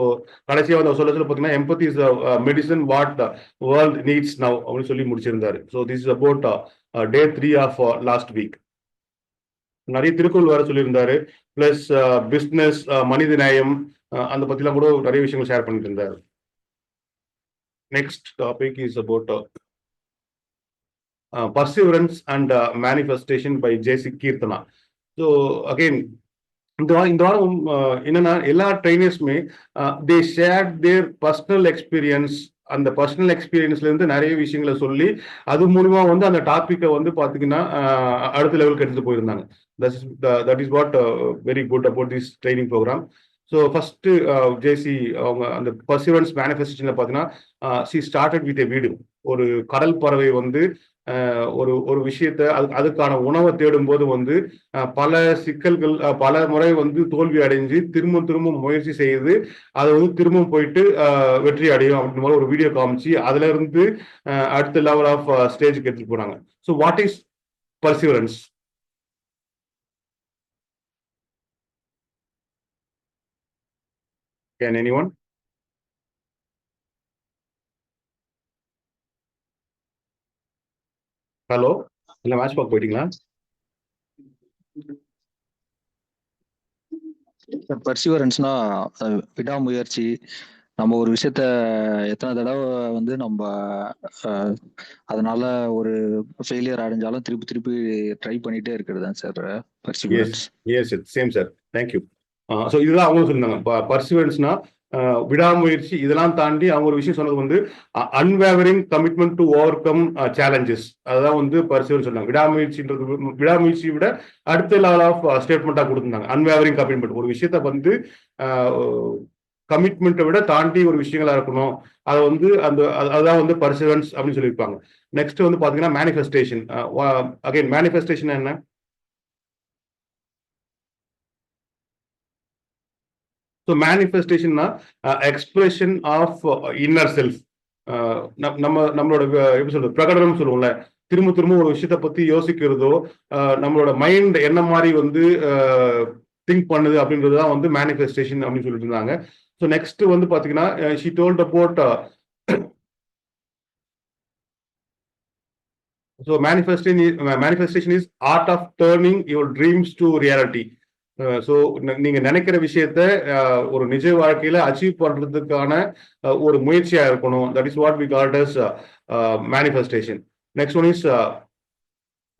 கடைசியா வந்து சொல்ல பார்த்தீங்கன்னா empathy is a medicine what the world needs now அப்படின்னு சொல்லி முடிச்சிருந்தாரு. So this is about day 3 of last week. நிறைய திருக்குறள் வேற சொல்லியிருந்தாரு. Plus business, மனித நேயம், அந்த பத்திலாம் கூட நிறைய விஷயங்கள் ஷேர் பண்ணிட்டு இருந்தாரு. Next topic is about perseverance and manifestation by JC Keerthana. So again இந்த வாரம் என்னன்னா எல்லா ட்ரைனர்ஸுமே they share their personal experience. அந்த பர்சனல் எக்ஸ்பீரியன்ஸ்ல இருந்து நிறைய விஷயங்களை சொல்லி அது மூலமா வந்து அந்த டாபிக்கை வந்து பாத்தீங்கன்னா அடுத்த லெவலுக்கு எடுத்துட்டு போயிருந்தாங்க. That is what very good about this training programme. So first JC அவங்க அந்த பர்சிவரன்ஸ் மேனிஃபெஸ்டேஷன்ல பார்த்தீங்கன்னா she started with a video. ஒரு கடல் பறவை வந்து ஒரு விஷயத்த அதுக்கான உணவை தேடும் போது வந்து பல சிக்கல்கள், பல முறை வந்து தோல்வி அடைஞ்சு திரும்ப முயற்சி செய்து அதை வந்து திரும்ப போயிட்டு வெற்றி அடையும் அப்படின்ற மாதிரி ஒரு வீடியோ காமிச்சு அதுல இருந்து அடுத்த லெவல் ஆஃப் ஸ்டேஜுக்கு எடுத்துட்டு போனாங்க. So what is perseverance? Can anyone? Hello? இல்லை மேட்ச் பார்க்க போயிட்டீங்களா? பர்சிவரன்ஸ்னா விடாமுயற்சி. நம்ம ஒரு விஷயத்த எத்தனை தடவை வந்து நம்ம அதனால ஒரு ஃபெயிலியர் அடைஞ்சாலும் திருப்பி திருப்பி ட்ரை பண்ணிட்டே இருக்கிறது தான் sir perseverance. S same sir, thank you. So இதுதான் அவங்களும் சொல்லியிருந்தாங்க. பர்சிவரன்ஸ்னா விடாமுயற்சி. இதெல்லாம் தாண்டி அவங்க ஒரு விஷயம் சொன்னது வந்து unwavering commitment to over come challenges. அதுதான் வந்து பர்சிவரன்ஸ் சொன்னாங்க. விடாமுயற்சியை விட அடுத்த லெவல் ஆஃப் ஸ்டேட்மெண்ட்டாக கொடுத்துருந்தாங்க. அன்வேவரிங் கமிட்மெண்ட், ஒரு விஷயத்த வந்து கமிட்மெண்ட்டை விட தாண்டி ஒரு விஷயங்களா இருக்கணும். அதை வந்து அதுதான் வந்து பர்சிவரன்ஸ் அப்படின்னு சொல்லியிருப்பாங்க. நெக்ஸ்ட் வந்து பாத்தீங்கன்னா மேனிஃபெஸ்டேஷன். அகைன் மேனிஃபெஸ்டேஷன் என்ன? ஸோ மேனிஃபெஸ்டேஷன்னா எக்ஸ்பிரஷன் ஆஃப் இன்னர் செல்ஃப். நம்மளோட எப்படி சொல்றது, பிரகடனம் சொல்லுவோம்ல. திரும்ப திரும்ப ஒரு விஷயத்த பத்தி யோசிக்கிறதோ, நம்மளோட மைண்ட் என்ன மாதிரி வந்து திங்க் பண்ணுது அப்படின்றதுதான் வந்து மேனிஃபெஸ்டேஷன் அப்படின்னு சொல்லிட்டு இருந்தாங்க. ஸோ நெக்ஸ்ட் வந்து பாத்தீங்கன்னா she told about so manifestation is art of turning your dreams to reality. So நீங்க நினைக்கிற விஷயத்த ஒரு நிஜ வாழ்க்கையில அச்சீவ் பண்றதுக்கான ஒரு முயற்சியா இருக்கணும். That is what we called as manifestation. Next one is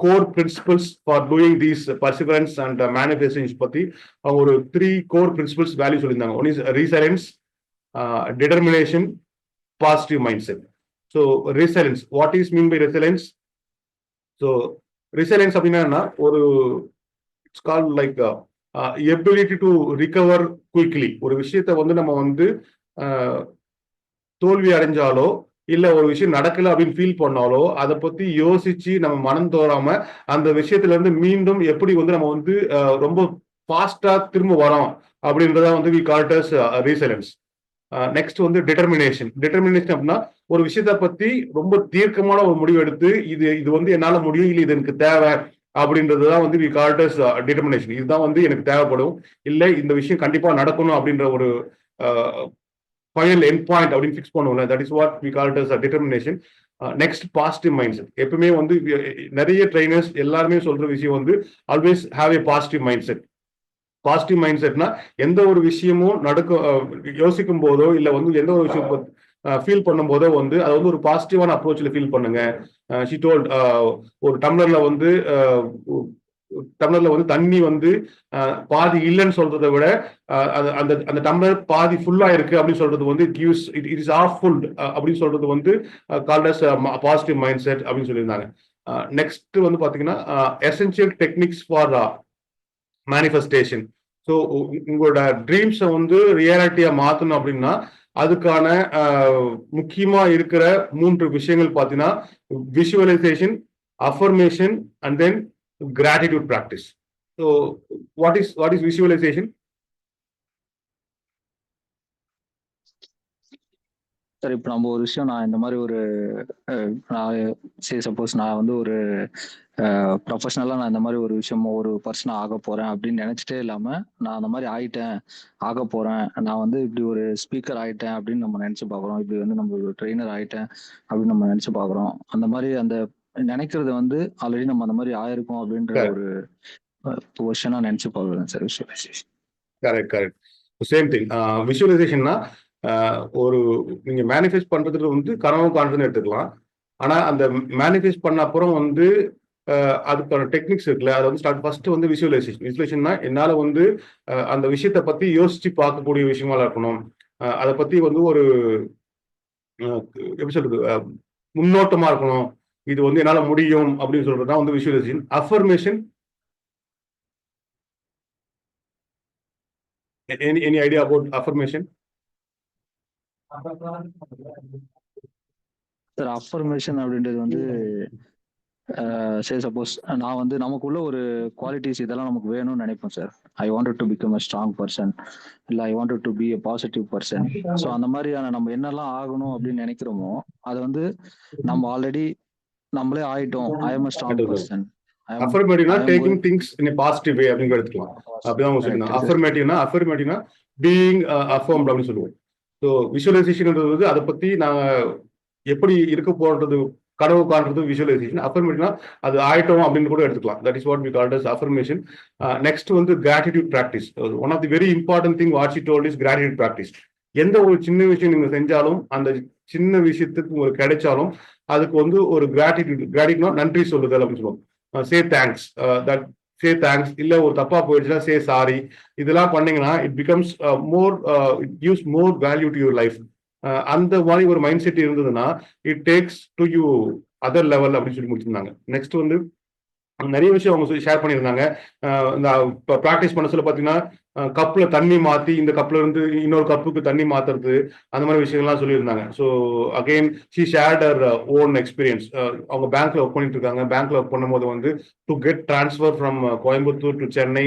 core principles for doing these perseverance and manifestations பத்தி அவங்க ஒரு 3 core principles வேல்யூ சொல்லியிருந்தாங்க. One is resilience, determination, positive mindset. So resilience, what is mean by resilience? So resilience அப்படின்னா ஒரு it's called like ability to recover quickly. ஒரு விஷயத்தை வந்து நம்ம வந்து தோல்வி அடைஞ்சாலோ இல்ல ஒரு விஷயம் நடக்கல அப்படின்னு ஃபீல் பண்ணாலோ அதை பத்தி யோசிச்சு நம்ம மனம் தோறாம அந்த விஷயத்துல இருந்து மீண்டும் எப்படி வந்து நம்ம வந்து ரொம்ப ஃபாஸ்டா திரும்ப வரோம் அப்படின்றத வந்து we called as resilience. Next வந்து டிட்டர்மினேஷன். டிட்டர்மினேஷன் அப்படின்னா ஒரு விஷயத்த பத்தி ரொம்ப தீர்க்கமான ஒரு முடிவு எடுத்து இது வந்து என்னால முடியும், இல்லை இது எனக்கு தேவை அப்படின்றதுதான் வந்து வி கால்ட் அஸ் டிட்டர்மினேஷன். இதுதான் வந்து எனக்கு தேவைப்படும், இல்லை இந்த விஷயம் கண்டிப்பா நடக்கணும் அப்படின்ற ஒரு ஃபைனல் எண்ட் பாயிண்ட் அப்படின்னு ஃபிக்ஸ் பண்ணுவோம்ல. That is what we call it as determination. Next positive mind set. எப்பவுமே வந்து நிறைய ட்ரைனர்ஸ் எல்லாருமே சொல்ற விஷயம் வந்து always have a positive mind set. Positive mind செட்னா எந்த ஒரு விஷயமும் யோசிக்கும் போதோ இல்ல வந்து எந்த ஒரு விஷயம் ஃபீல் பண்ணும் போதோ வந்து அதை வந்து ஒரு பாசிட்டிவான அப்ரோச்ல ஃபீல் பண்ணுங்க. ஷி டோல்ட் ஒரு டம்ளர்ல வந்து தண்ணி வந்து பாதி இல்லைன்னு சொல்றதை விட அந்த டம்ளர் பாதி ஃபுல்லா இருக்கு அப்படின்னு சொல்றது வந்து இட் இஸ் ஆஃப் ஃபுல் அப்படின்னு சொல்றது வந்து called as positive mind set அப்படின்னு சொல்லியிருந்தாங்க. நெக்ஸ்ட் வந்து பாத்தீங்கன்னா essential techniques for manifestation. So உங்களோட ட்ரீம்ஸை வந்து ரியாலிட்டியா மாத்தணும் அப்படின்னா அதுக்கான முக்கியமா இருக்கிற 3 விஷயங்கள் பாத்தீங்கன்னா visualisation, affirmation and then gratitude practice. So what is visualization? Sir இப்போ நம்ம ஒரு விஷயம், நான் இந்த மாதிரி ஒரு சப்போஸ் நான் வந்து ஒரு ப்ரொஃபஷனலாக நான் இந்த மாதிரி ஒரு விஷயம் ஒரு பர்சனாக ஆக போகிறேன் அப்படின்னு நினச்சிட்டே இல்லாமல் நான் அந்த மாதிரி ஆக போகிறேன், நான் வந்து இப்படி ஒரு ஸ்பீக்கர் ஆகிட்டேன் அப்படின்னு நம்ம நினச்சி பார்க்குறோம், இப்படி வந்து நம்ம ஒரு ட்ரெயினர் ஆகிட்டேன் அப்படின்னு நம்ம நினச்சி பார்க்குறோம். அந்த மாதிரி அந்த நினைக்கிறது வந்து ஆல்ரெடி நம்ம அந்த மாதிரி ஆயிருக்கோம் அப்படின்ற ஒரு பொசிஷனா நினைச்சு பார்க்கலாம் sir visualisation. Correct. Same thing. விஷுவலைசேஷன்னா ஒரு நீங்க மேனிஃபெஸ்ட் பண்றதுக்கு வந்து கனவு காண்றதுன்னு எடுத்துக்கலாம். ஆனா அந்த மேனிஃபெஸ்ட் பண்ண அப்புறம் வந்து அதுக்கான டெக்னிக்ஸ் இருக்குல்ல, அதை வந்து ஃபர்ஸ்ட் வந்து விஷுவலைசேஷன்னா என்னால வந்து அந்த விஷயத்த பத்தி யோசிச்சு பார்க்கக்கூடிய விஷயமா இருக்கணும். அதை பத்தி வந்து ஒரு எப்படி சொல்றது, முன்னோட்டமா இருக்கணும். இது வந்து என்னால முடியும் அப்படின்னு சொல்றதுதான் வந்து visualisation. Affirmation, any idea about affirmation? Sir affirmation அப்படின்றது வந்து சரி சப்போஸ் நான் வந்து நமக்குள்ள ஒரு குவாலிட்டிஸ் இதெல்லாம் நமக்கு வேணும்னு நினைப்போம் sir. I wanted to become a strong person, இல்லை I wanted to be a positive person. So அந்த மாதிரியான நம்ம என்னெல்லாம் ஆகணும் அப்படின்னு நினைக்கிறோமோ அதை வந்து நம்ம ஆல்ரெடி நம்மளே ஆயிட்டோம். I am a strong person. அஃபர்மேட்டிவ்னா taking things in a positive way அப்படின்னு எடுத்துக்கலாம். அப்படிதான் சொல்லுங்க. அஃபர்மேட்டிவ்னா பீயிங் அஃபர்ம்ட் அப்படின்னு சொல்லுவோம். ஸோ விஷுவலைசேஷன்ன்றது அதை பத்தி நான் எப்படி இருக்க போறது கனவு காண்றது விஷுவலைசேஷன். அஃபர்மேஷனா அது ஆயிட்டோம் அப்படின்னு கூட எடுத்துக்கலாம். That is what we called as affirmation. Next வந்து gratitude practice. One of the very important thing what she told is gratitude practice. எந்த ஒரு சின்ன விஷயம் நீங்க செஞ்சாலும் அந்த சின்ன விஷயத்துக்கு உங்களுக்கு கிடைச்சாலும் அதுக்கு வந்து ஒரு கிராட்டிடியூட்னா நன்றி சொல்லுதல் அப்படின்னு சொல்லுவோம். சே தேங்க்ஸ், தட் சே தேங்க்ஸ். இல்ல ஒரு தப்பா போயிடுச்சுன்னா சே சாரி. இதெல்லாம் பண்ணீங்கன்னா it becomes more, it gives more value to your life. அந்த மாதிரி ஒரு மைண்ட் செட் இருந்ததுன்னா it takes to you other level அப்படின்னு சொல்லி முடிச்சிருந்தாங்க. நெக்ஸ்ட் வந்து நிறைய விஷயம் அவங்க ஷேர் பண்ணியிருந்தாங்க. இந்த ப்ராக்டிஸ் பண்ண சொல்ல பார்த்தீங்கன்னா கப்ல தண்ணி மாற்றி இந்த கப்ல இருந்து இன்னொரு கப்புக்கு தண்ணி மாத்துறது, அந்த மாதிரி விஷயங்கள்லாம் சொல்லியிருந்தாங்க. So again she shared her own experience. அவங்க பேங்க்ல ஒர்க் பண்ணிட்டு இருக்காங்க. பேங்க்ல ஒர்க் பண்ணும்போது வந்து to get transfer from Coimbatore to Chennai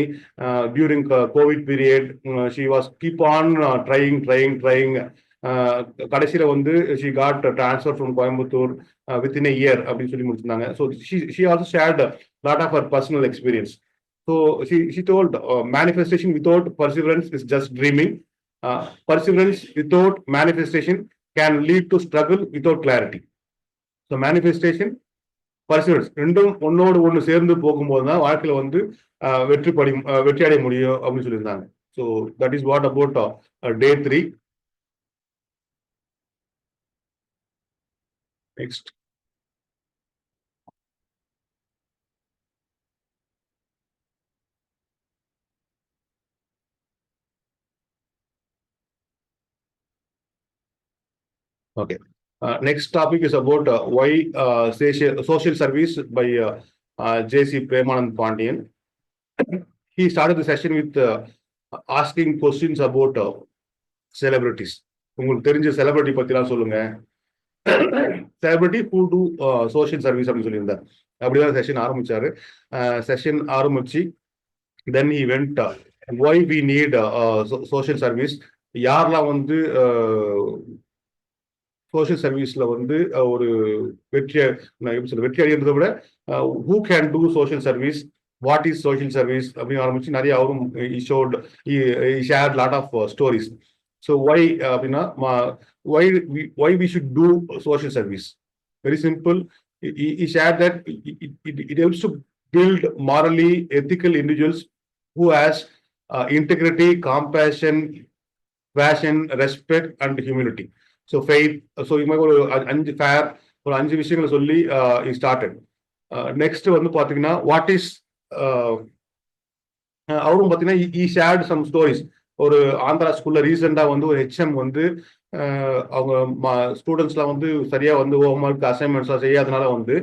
during Covid period she was keep on trying. கடைசியில வந்து she got transfer from Coimbatore within a year அப்படின்னு சொல்லி முடிச்சிருந்தாங்க. ஸோ she also shared a lot of her personal experience. So she told manifestation without perseverance is just dreaming. Perseverance without manifestation can lead to struggle without clarity. So manifestation, perseverance ரெண்டும் ஒன்னோடு ஒன்று சேர்ந்து போகும்போது தான் வாழ்க்கையில வந்து வெற்றி அடைய முடியும் அப்படின்னு சொல்லியிருந்தாங்க. So that is what about day 3. Next. Okay. Next topic is about why social service by J.C. Premanand Pandian. He started the session with asking questions about celebrities. உங்களுக்கு தெரிஞ்ச செலிபிரிட்டி பத்திலாம் சொல்லுங்க. Celebrity who do social service அப்படின்னு சொல்லியிருந்தார். அப்படிதான் session ஆரம்பிச்சாரு. Session ஆரம்பிச்சு then he went why we need social service. யாரெல்லாம் வந்து சோஷியல் சர்வீஸ்ல வந்து ஒரு வெற்றி அடைகிறத விட who can do social service, what is social service அப்படின்னு ஆரம்பிச்சு நிறைய அவரும் share lot of stories. So why அப்படின்னா why we should do social service. Very simple. He shared that it helps to build morally ethical individuals who has integrity, compassion, passion, respect and humility. So faith. So you might go fair ஒரு 5 விஷயங்களை சொல்லி started. Next வந்து பாத்தீங்கன்னா what is அவரும் பாத்தீங்கன்னா ஈ shirt some stories. ஒரு ஆந்திரா ஸ்கூல்ல ரீசெண்டா வந்து ஒரு HM வந்து அவங்க ஸ்டூடெண்ட்ஸ்லாம் வந்து சரியா வந்து ஹோம்ஒர்க் அசைன்மெண்ட்ஸ்லாம் செய்யாதனால வந்து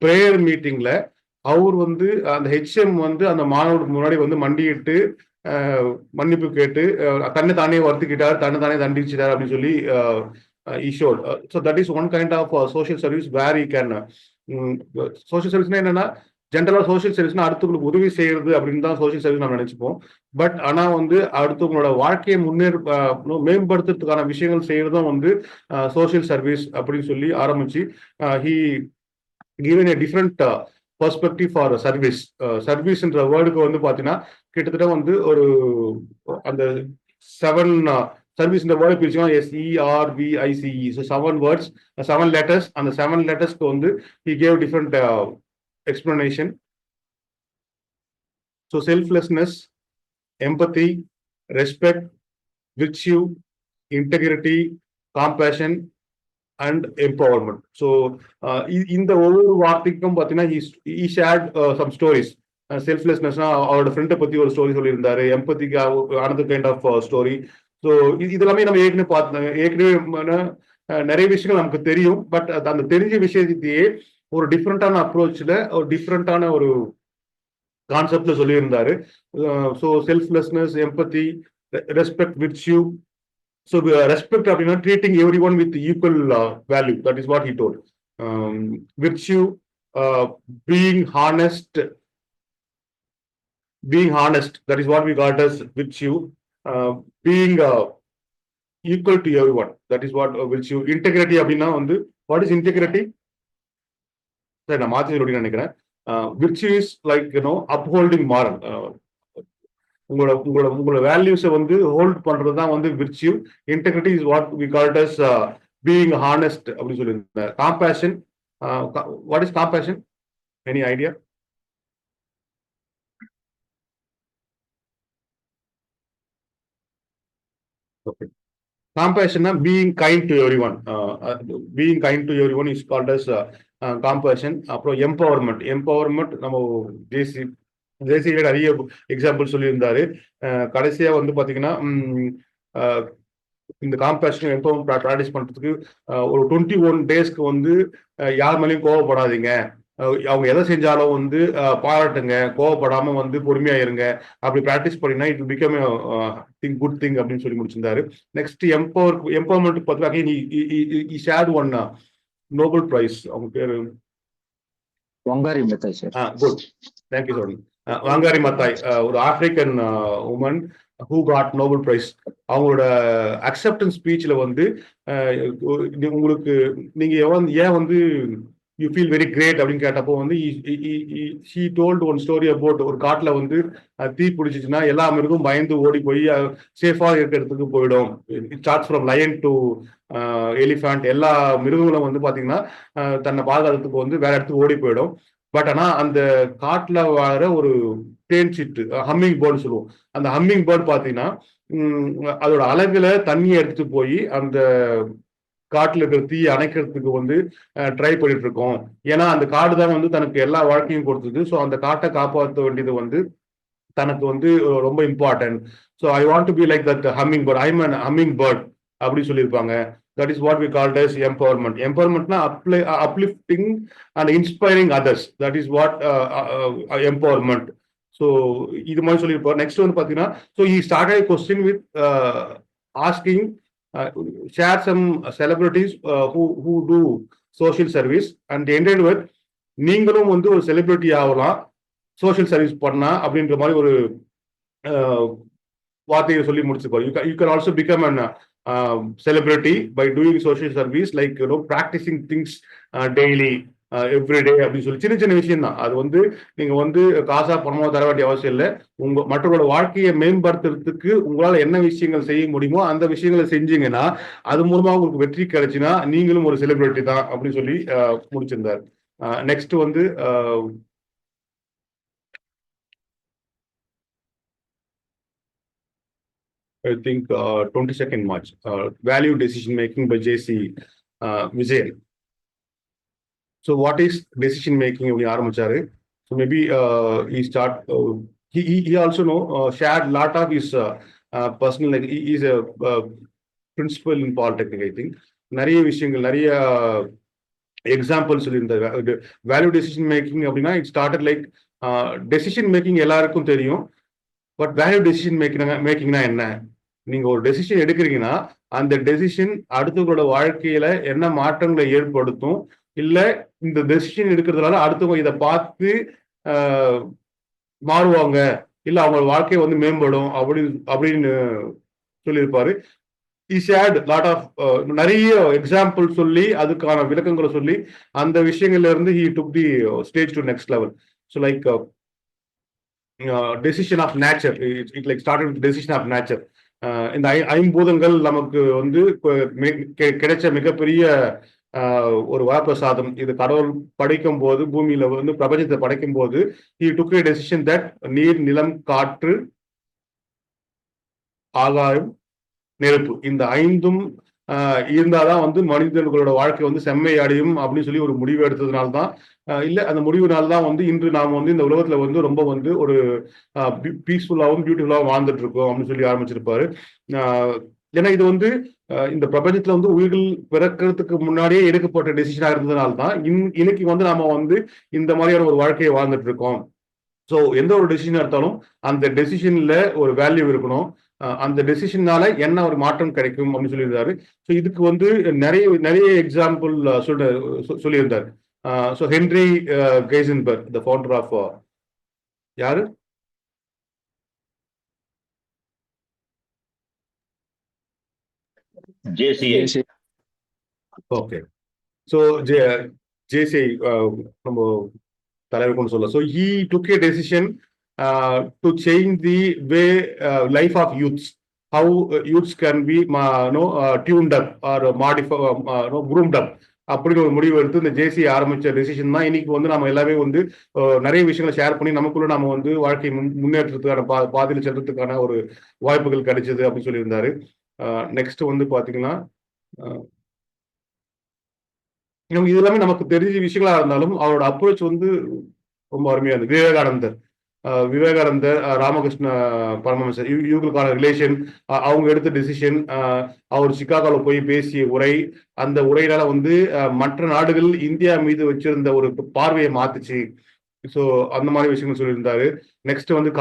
ப்ரேயர் மீட்டிங்ல அவர் வந்து அந்த HM வந்து அந்த மாணவருக்கு முன்னாடி வந்து மண்டியிட்டு மன்னிப்பு கேட்டு தன்னை தானே வருத்திக்கிட்டார், தன்னை தானே தண்டிச்சிட்டார் அப்படின்னு சொல்லி ஈஷோட். So that is one kind of social service where you can. Social சர்வீஸ்னா என்னன்னா ஜென்ரலா சோஷியல் சர்வீஸ்னா அடுத்தவங்களுக்கு உதவி செய்யறது அப்படின்னு தான் சோஷியல் சர்வீஸ் நம்ம நினைச்சுப்போம். பட் ஆனா வந்து அடுத்தவங்களோட வாழ்க்கையை மேம்படுத்துறதுக்கான விஷயங்கள் செய்யறதும் வந்து சோஷியல் சர்வீஸ் அப்படின்னு சொல்லி ஆரம்பிச்சு he given a different perspective for service. சர்வீஸ்ன்ற வேர்டுக்கு வந்து பாத்தீங்கன்னா கிட்டத்தட்ட வந்து ஒரு அந்த 7 சர்வீஸ் இந்த வேர்டு பிரிச்சுக்கலாம். SERVICE. So 7 words, 7 letters. அந்த 7 lettersக்கு வந்து he gave different explanation. So selflessness, empathy, respect, virtue, integrity, compassion and empowerment. So இந்த ஒவ்வொரு வார்த்தைக்கும் பார்த்தீங்கன்னா he shared some stories. செல்ஃப்லெஸ்னஸ்னா அவரோட ஃப்ரெண்டை பத்தி ஒரு ஸ்டோரி சொல்லியிருந்தாரு. எம்பத்திக்கு another kind of story. So இதெல்லாமே நம்ம ஏற்கனவே நிறைய விஷயங்கள் நமக்கு தெரியும். பட் அந்த தெரிஞ்ச விஷயத்தையே ஒரு டிஃப்ரெண்டான அப்ரோச்ல ஒரு டிஃப்ரெண்டான ஒரு கான்செப்ட்ல சொல்லியிருந்தாரு. ஸோ செல்ஃப்லெஸ்னஸ், எம்பத்தி, ரெஸ்பெக்ட், விர்ச்சியூ. ஸோ ரெஸ்பெக்ட் அப்படின்னா treating every one with equal value. That is what he told. Virtue, being honest. That is what we got as virtue. Being equal to everyone. That is what virtue. Integrity அப்படின்னா வந்து what is integrity? சரி, நான் மாற்றி சொல்லி நினைக்கிறேன். Virtue is like upholding moral. உங்களோட வேல்யூஸை வந்து ஹோல்ட் பண்றது தான் வந்து virtue. Integrity is what we call as being honest அப்படின்னு சொல்லியிருந்தார். Compassion, what is compassion? Any idea? Okay. Compassion, being kind to everyone. Being kind to everyone is called as compassion. அப்புறம் empowerment நம்ம ஜேசியில நிறைய example சொல்லியிருந்தாரு. கடைசியா வந்து பாத்தீங்கன்னா இந்த காம்பேஷன் எம்பவர்மெண்ட் ப்ராக்டிஸ் பண்றதுக்கு ஒரு 21 டேஸ்க்கு வந்து யார் மேலேயும் கோவப்படாதீங்க, அவங்க எதை செஞ்சாலும் வந்து பாராட்டுங்க, கோவப்படாம வந்து பொறுமையா இருங்க, அப்படி ப்ராக்டிஸ் பண்ணினா it will become thing good thing அப்படின்னு சொல்லி முடிச்சிருந்தாரு. நெக்ஸ்ட் எம்பவர்மெண்ட் பார்த்தீங்கன்னா ஷேர்ட் ஒன் நோபல் பிரைஸ். அவங்க பேரு Wangari Maathai sir. Good, thank you sir. Wangari Maathai, ஒரு African woman who got Nobel prize. அவங்களோட அக்செப்டன்ஸ் ஸ்பீச்ல வந்து உங்களுக்கு நீங்க ஏன் வந்து யூ ஃபீல் வெரி கிரேட் அப்படின்னு கேட்டப்போ வந்து she told one story about ஒரு காட்டுல வந்து தீ பிடிச்சிச்சுன்னா எல்லா மிருகம் பயந்து ஓடி போய் சேஃபா இருக்கிறதுக்கு போயிடும். It starts from lion to elephant. எல்லா மிருகங்களும் வந்து பாத்தீங்கன்னா தன்னை பாதுகாக்கிறதுக்கு வந்து வேற இடத்துக்கு ஓடி போயிடும். பட் ஆனா அந்த காட்டுல வாழற ஒரு தேன் சிட்டு, ஹம்மிங் பேர்டு சொல்லுவோம். அந்த ஹம்மிங் பேர்டு பாத்தீங்கன்னா அதோட அழகுல தண்ணியை எடுத்துட்டு போய் அந்த காட்டுல இருக்கிற தீயை அணைக்கிறதுக்கு வந்து ட்ரை பண்ணிட்டு இருக்கோம். ஏன்னா அந்த காடு தான் வந்து தனக்கு எல்லா வாழ்க்கையும் கொடுத்தது. ஸோ அந்த காட்டை காப்பாற்ற வேண்டியது வந்து தனக்கு வந்து ரொம்ப important. So I want to be like that hummingbird, I'm an hummingbird அப்படி சொல்லியிருப்பாங்க. That is what we called as empowerment. எம்பவர்மெண்ட்னா uplifting and inspiring others. that is what empowerment. So இது மாதிரி சொல்லியிருப்பார். நெக்ஸ்ட் வந்து பாத்தீங்கன்னா so he started a question with asking share some celebrities who do social service and ended with நீங்களும் வந்து ஒரு celebrity ஆகலாம் சோஷியல் சர்வீஸ் பண்ணா அப்படின்ற மாதிரி ஒரு வார்த்தையை சொல்லி முடிச்சிருப்பாரு. You can also become an celebrity by doing social service, like practicing things daily, every day அப்படின்னு சொல்லி சின்ன சின்ன விஷயம் தான். அது வந்து நீங்க வந்து காசா பணமா தர வேண்டிய அவசியம் இல்லை. மற்றவங்களோட வாழ்க்கையை மேம்படுத்துறதுக்கு உங்களால என்ன விஷயங்கள் செய்ய முடியுமோ அந்த விஷயங்களை செஞ்சீங்கன்னா அது மூலமா உங்களுக்கு வெற்றி கிடைச்சுன்னா நீங்களும் ஒரு செலிபிரிட்டி தான் அப்படின்னு சொல்லி முடிச்சிருந்தார். நெக்ஸ்ட் வந்து I think 22nd March, value decision making by JC Vijayan. So what is decision making? So maybe he start. He also shared a lot of his personal. Like he is a principal in Polytechnic, I think. நிறைய விஷயங்கள், நிறைய examples சொல்லியிருந்தாரு. Value decision making அப்படின்னா it started like decision making எல்லாருக்கும் தெரியும். But value decision மேக்கிங்னா என்ன? நீங்க ஒரு டெசிஷன் எடுக்கிறீங்கன்னா அந்த டெசிஷன் அடுத்தவங்களோட வாழ்க்கையில என்ன மாற்றங்களை ஏற்படுத்தும், இல்ல இந்த டெசிஷன் எடுக்கிறதுனால அடுத்தவங்க இதை பார்த்து மாறுவாங்க, இல்ல அவங்க வாழ்க்கையை வந்து மேம்படும் அப்படின்னு சொல்லியிருப்பாரு. நிறைய எக்ஸாம்பிள் சொல்லி அதுக்கான விளக்கங்களை சொல்லி அந்த விஷயங்கள்ல இருந்து he took the stage to next level. So like decision of nature, it like started with decision of nature. இந்த ஐம்பூதங்கள் நமக்கு வந்து கிடைச்ச மிகப்பெரிய ஒரு வரப்பிரசாதம். இது கடவுள் படைக்கும் போது, பூமியில வந்து பிரபஞ்சத்தை படைக்கும் போது he took a decision that நீர், நிலம், காற்று, ஆகாயம், நெருப்பு இந்த ஐந்தும் இருந்தாதான் வந்து மனிதர்களோட வாழ்க்கை வந்து செம்மை அடையும் அப்படின்னு சொல்லி ஒரு முடிவு எடுத்ததுனால்தான் இல்ல அந்த முடிவுனால்தான் வந்து இன்று நாம் வந்து இந்த உலகத்துல வந்து ரொம்ப வந்து ஒரு பீஸ்ஃபுல்லாகவும் பியூட்டிஃபுல்லாகவும் வாழ்ந்துட்டு இருக்கோம் அப்படின்னு சொல்லி ஆரம்பிச்சிருப்பாரு. ஏன்னா இது வந்து இந்த பிரபஞ்சத்துல வந்து உயிர்கள் பிறக்கிறதுக்கு முன்னாடியே எடுக்கப்பட்ட டெசிஷனா இருந்ததுனால்தான் இன்னைக்கு வந்து நாம வந்து இந்த மாதிரியான ஒரு வாழ்க்கையை வாழ்ந்துட்டு இருக்கோம். ஸோ எந்த ஒரு டெசிஷனா எடுத்தாலும் அந்த டெசிஷன்ல ஒரு வேல்யூ இருக்கணும், அந்த டெசிஷனால என்ன ஒரு மாற்றம் கிடைக்கும் அப்படின்னு சொல்லியிருந்தாரு. ஸோ இதுக்கு வந்து நிறைய எக்ஸாம்பிள் சொல்லியிருந்தாரு. So Henry Giessenburg, the founder of யாரு JCI. ஓகே. ஸோ JCI நம்ம தலைவர் கொண்டு சொல்ல. So he took a decision to change the way life of youths. how youths can be tuned up or modified, groomed up அப்படின்னு ஒரு முடிவு எடுத்து இந்த ஜேசி ஆரம்பிச்ச டெசிஷன் தான் இன்னைக்கு வந்து நம்ம எல்லாமே வந்து நிறைய விஷயங்களை ஷேர் பண்ணி நமக்குள்ள நம்ம வந்து வாழ்க்கை முன்னேற்றத்துக்கான பாதையில் செல்றதுக்கான ஒரு வாய்ப்புகள் கிடைச்சது அப்படின்னு சொல்லியிருந்தாரு. நெக்ஸ்ட் வந்து பாத்தீங்கன்னா இது எல்லாமே நமக்கு தெரிஞ்ச விஷயங்களா இருந்தாலும் அவரோட அப்ரோச் வந்து ரொம்ப அருமையா இருந்தது. விவேகானந்தர் ராமகிருஷ்ண பரமஹம்சர் இவங்களுக்கான ரிலேஷன், அவங்க எடுத்த டிசிஷன், அவர் சிகாகோல போய் பேசிய உரை, அந்த உரையினால வந்து மற்ற நாடுகள் இந்தியா மீது வச்சிருந்த ஒரு பார்வையை மாத்துச்சு. ஸோ அந்த மாதிரி விஷயங்கள் சொல்லியிருந்தாரு. நெக்ஸ்ட் வந்து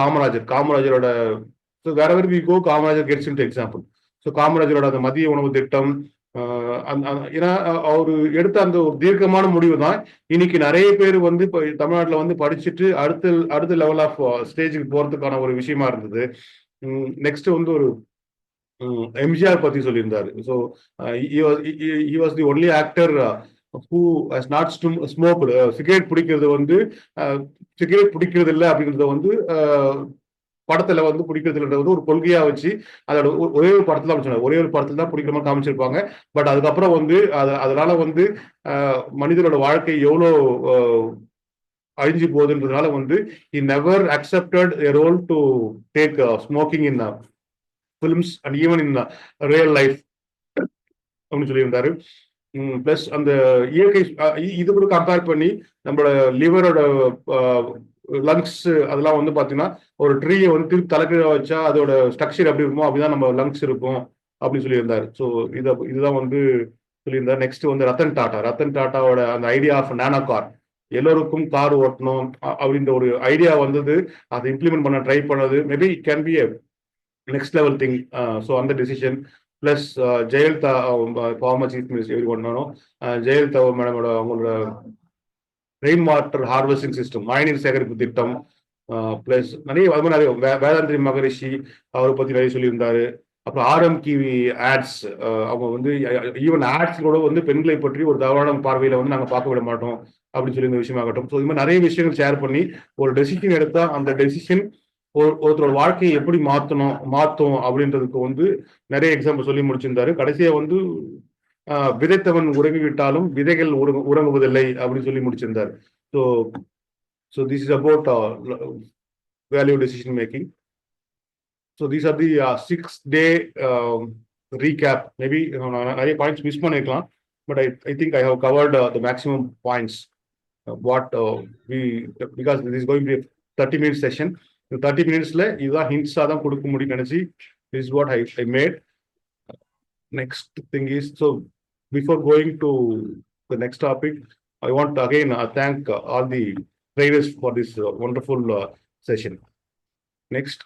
காமராஜரோட wherever we go, Kamarajar gets into example. So காமராஜரோட அந்த மதிய உணவு திட்டம், ஏன்னா அவரு எடுத்த அந்த ஒரு தீர்க்கமான முடிவு தான் இன்னைக்கு நிறைய பேர் வந்து இப்போ தமிழ்நாட்டில் வந்து படிச்சுட்டு அடுத்த லெவல் ஆஃப் ஸ்டேஜுக்கு போறதுக்கான ஒரு விஷயமா இருந்தது. நெக்ஸ்ட் வந்து ஒரு எம்ஜிஆர் பத்தி சொல்லியிருந்தாரு. So he was the only actor who has not smoked. Cigarette பிடிக்கிறது வந்து சிகரெட் பிடிக்கிறது இல்லை அப்படின்றத வந்து படத்துல வந்து பிடிக்கிறதுன்றது ஒரு கொள்கையா வச்சு அதோட ஒரே ஒரு படத்துல சொன்னாங்க. ஒரே ஒரு படத்துல தான் பிடிக்கிற மாதிரி காமிச்சிருப்பாங்க. பட் அதுக்கப்புறம் வந்து அதனால வந்து மனிதனோட வாழ்க்கை எவ்வளோ அழிஞ்சு போகுதுன்றதுனால வந்து he never accepted a role to take smoking in films and even in real life அப்படின்னு சொல்லியிருந்தாரு. பிளஸ் அந்த இயற்கை இது கூட கம்பேர் பண்ணி நம்மளோட லிவரோட லங்ஸ் அதெல்லாம் வந்து பாத்தீங்கன்னா ஒரு ட்ரீயை வந்து திருப்பி தலைக்கீழ வச்சா அதோட ஸ்ட்ரக்சர் எப்படி இருக்குமோ அப்படிதான் நம்ம லங்ஸ் இருக்கும் அப்படின்னு சொல்லியிருந்தாரு. ஸோ இதுதான் வந்து சொல்லியிருந்தாரு. நெக்ஸ்ட் வந்து ரத்தன் டாட்டாவோட அந்த ஐடியா ஆஃப் நானோ கார், எல்லோருக்கும் கார் ஓட்டணும் அப்படின்ற ஒரு ஐடியா வந்தது. அதை இம்ப்ளிமெண்ட் பண்ண ட்ரை பண்ணது maybe can be next level thing. So அந்த decision plus Jayalalithaa former chief minister every ஒன்னாலும் ஜெயலலிதா மேடமோட அவங்களோட ரெயின் வாட்டர் ஹார்வெஸ்டிங் சிஸ்டம், மழைநீர் சேகரிப்பு திட்டம், பிளஸ் நிறைய வேதாந்திரி மகரிஷி அவரை பத்தி நிறைய சொல்லியிருந்தாரு. அப்புறம் RMKV ஆட்ஸ், அவங்க வந்து ஈவன் ஆட்ஸ் கூட வந்து பெண்களை பற்றி ஒரு தவறான பார்வையில வந்து நாங்கள் பார்க்க விட மாட்டோம் அப்படின்னு சொல்லி இந்த விஷயமாகட்டும். ஸோ இது மாதிரி நிறைய விஷயங்கள் ஷேர் பண்ணி ஒரு டெசிஷன் எடுத்தா அந்த டெசிஷன் ஒருத்தரோட வாழ்க்கையை எப்படி மாற்றும் அப்படின்றதுக்கு வந்து நிறைய எக்ஸாம்பிள் சொல்லி முடிச்சிருந்தாரு. கடைசியா வந்து விதைத்தவன் உறங்கிவிட்டாலும் விதைகள் உறங்குவதில்லை அப்படின்னு சொல்லி முடிச்சிருந்தார். So this is about value decision making. So these are the 6-day recap. Maybe நிறைய பாயிண்ட்ஸ் மிஸ் பண்ணிருக்கலாம், but I think I have covered the maximum points what because this is going to 30 minutes session. 30 minutesல இதுதான் ஹிண்ட்ஸாக தான் கொடுக்க முடியும்னு நினைச்சு this is what I made. Next thing is, so before going to the next topic, I want to again thank all the trainers for this wonderful session. Next,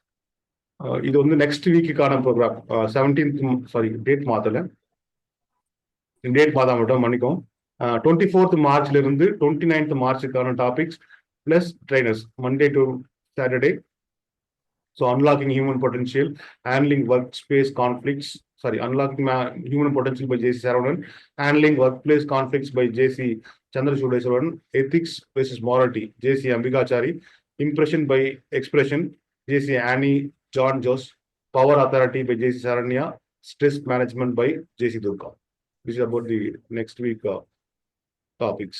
இது வந்து next week-க்கான ப்ரோக்ராம் 17th, டேட் மாத்தல, date மாதம் மட்டும் மன்னிக்கும். 24th மார்ச்ல இருந்து 29th மார்ச்சுக்கான topics plus trainers Monday to Saturday. So unlocking human potential, handling workspace conflicts. Unlocking human potential by JC Saravanan, handling workplace conflicts by JC Chandrasudeswaran, ethics versus morality, JC Ambikachari, impression by expression, JC Annie John Jose, power authority by JC Saranya, stress management by JC Durga. This is about the next week topics.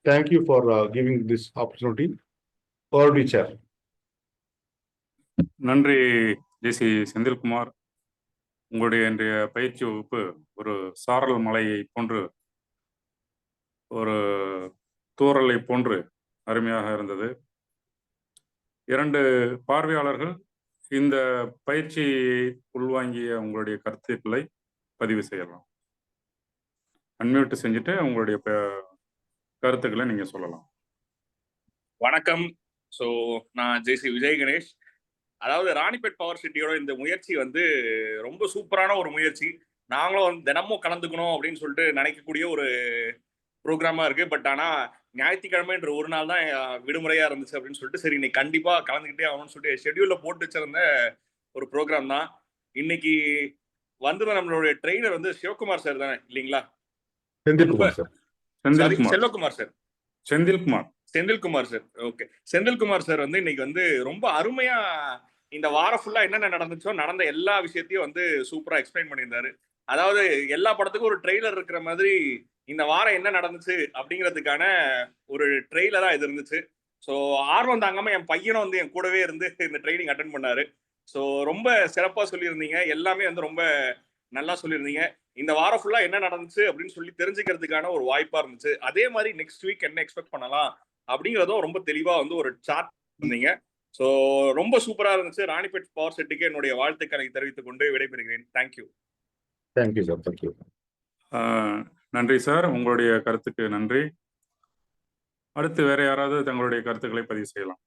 Thank you for giving this opportunity. Over to chair. நன்றி ஜேசி செந்தில்குமார். உங்களுடைய இன்றைய பயிற்சி வகுப்பு ஒரு சாரல் மலையை போன்று, ஒரு தூறலை போன்று அருமையாக இருந்தது. 2 பார்வையாளர்கள் இந்த பயிற்சியை உள்வாங்கிய உங்களுடைய கருத்துக்களை பதிவு செய்யலாம். அன்மியூட் செஞ்சுட்டு உங்களுடைய கருத்துக்களை நீங்க சொல்லலாம். வணக்கம். ஸோ நான் ஜேசி விஜய் கணேஷ். அதாவது ராணிப்பேட் பவர் சிட்டியோட இந்த முயற்சி வந்து ரொம்ப சூப்பரான ஒரு முயற்சி. நாங்களும் வந்து தினமும் கலந்துக்கணும் அப்படின்னு சொல்லிட்டு நினைக்கக்கூடிய ஒரு ப்ரோக்ராமா இருக்கு. பட் ஆனால் ஞாயிற்றுக்கிழமைன்ற ஒரு நாள் தான் விடுமுறையா இருந்துச்சு அப்படின்னு சொல்லிட்டு சரி இன்னைக்கு கண்டிப்பா கலந்துக்கிட்டே ஆகணும்னு சொல்லிட்டு ஷெட்யூல்ல போட்டு வச்சிருந்த ஒரு ப்ரோக்ராம் தான். இன்னைக்கு வந்து நம்மளுடைய ட்ரெயினர் வந்து சிவகுமார் சார் தானே இல்லைங்களா? Senthilkumar sir. Senthilkumar sir. Okay, Senthilkumar sir வந்து இன்னைக்கு வந்து ரொம்ப அருமையா இந்த வாரம் ஃபுல்லா என்னென்ன நடந்துச்சோ நடந்த எல்லா விஷயத்தையும் வந்து சூப்பரா எக்ஸ்பிளைன் பண்ணியிருந்தாரு. அதாவது எல்லா படத்துக்கும் ஒரு ட்ரெய்லர் இருக்கிற மாதிரி இந்த வாரம் என்ன நடந்துச்சு அப்படிங்கிறதுக்கான ஒரு ட்ரெய்லரா இது இருந்துச்சு. ஸோ ஆர்வம் தாங்காம என் பையனும் வந்து என் கூடவே இருந்து இந்த ட்ரைனிங் அட்டன் பண்ணாரு. ஸோ ரொம்ப சிறப்பா சொல்லியிருந்தீங்க. எல்லாமே வந்து ரொம்ப நல்லா சொல்லியிருந்தீங்க. இந்த வாரம் ஃபுல்லா என்ன நடந்துச்சு அப்படின்னு சொல்லி தெரிஞ்சுக்கிறதுக்கான ஒரு வாய்ப்பா இருந்துச்சு. அதே மாதிரி நெக்ஸ்ட் வீக் என்ன எக்ஸ்பெக்ட் பண்ணலாம் அப்படிங்கிறதும் ரொம்ப தெளிவா வந்து ஒரு சார்ட் இருந்தீங்க. ஸோ ரொம்ப சூப்பரா இருந்துச்சு. ராணிப்பேட் பவர் செட்டுக்கு என்னுடைய வாழ்த்துக்களை தெரிவித்துக் கொண்டு விடைபெறுகிறேன். தேங்க்யூ. Thank you sir. தேங்க்யூ. நன்றி சார். உங்களுடைய கருத்துக்கு நன்றி. அடுத்து வேற யாராவது தங்களுடைய கருத்துக்களை பதிவு செய்யலாம்.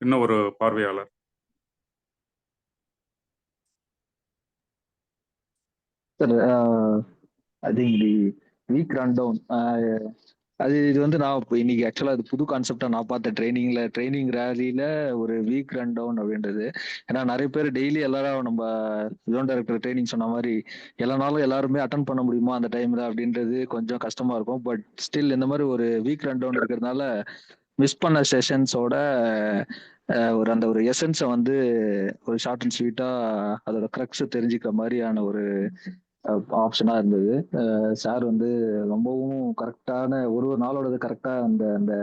இன்னும் ஒரு பார்வையாளர். சார் அது வீக் ரன் டவுன் இது வந்து நான் இப்போ இன்னைக்கு ஆக்சுவலா அது புது கான்செப்டா நான் பார்த்தேன். ட்ரைனிங் ரேலியில ஒரு வீக் ரன் டவுன் அப்படின்றது. ஏன்னா நிறைய பேர் டெய்லி எல்லாரும் நம்ம ஜோன் டைரக்டர் ட்ரைனிங் சொன்ன மாதிரி எல்லா நாளும் எல்லாருமே அட்டன் பண்ண முடியுமா அந்த டைம்ல அப்படின்றது கொஞ்சம் கஷ்டமா இருக்கும். பட் ஸ்டில் இந்த மாதிரி ஒரு வீக் ரன் டவுன் இருக்கிறதுனால மிஸ் பண்ண செஷன்ஸோட ஒரு அந்த ஒரு எசன்ஸை வந்து ஒரு ஷார்ட் அண்ட் ஸ்வீட்டா அதோட க்ரக்ஸ் தெரிஞ்சுக்கிற மாதிரியான ஒரு ஆப்ஷனா இருந்தது. சார் வந்து ரொம்பவும் கரெக்டான ஒரு நாளோட கரெக்டா அந்த அந்த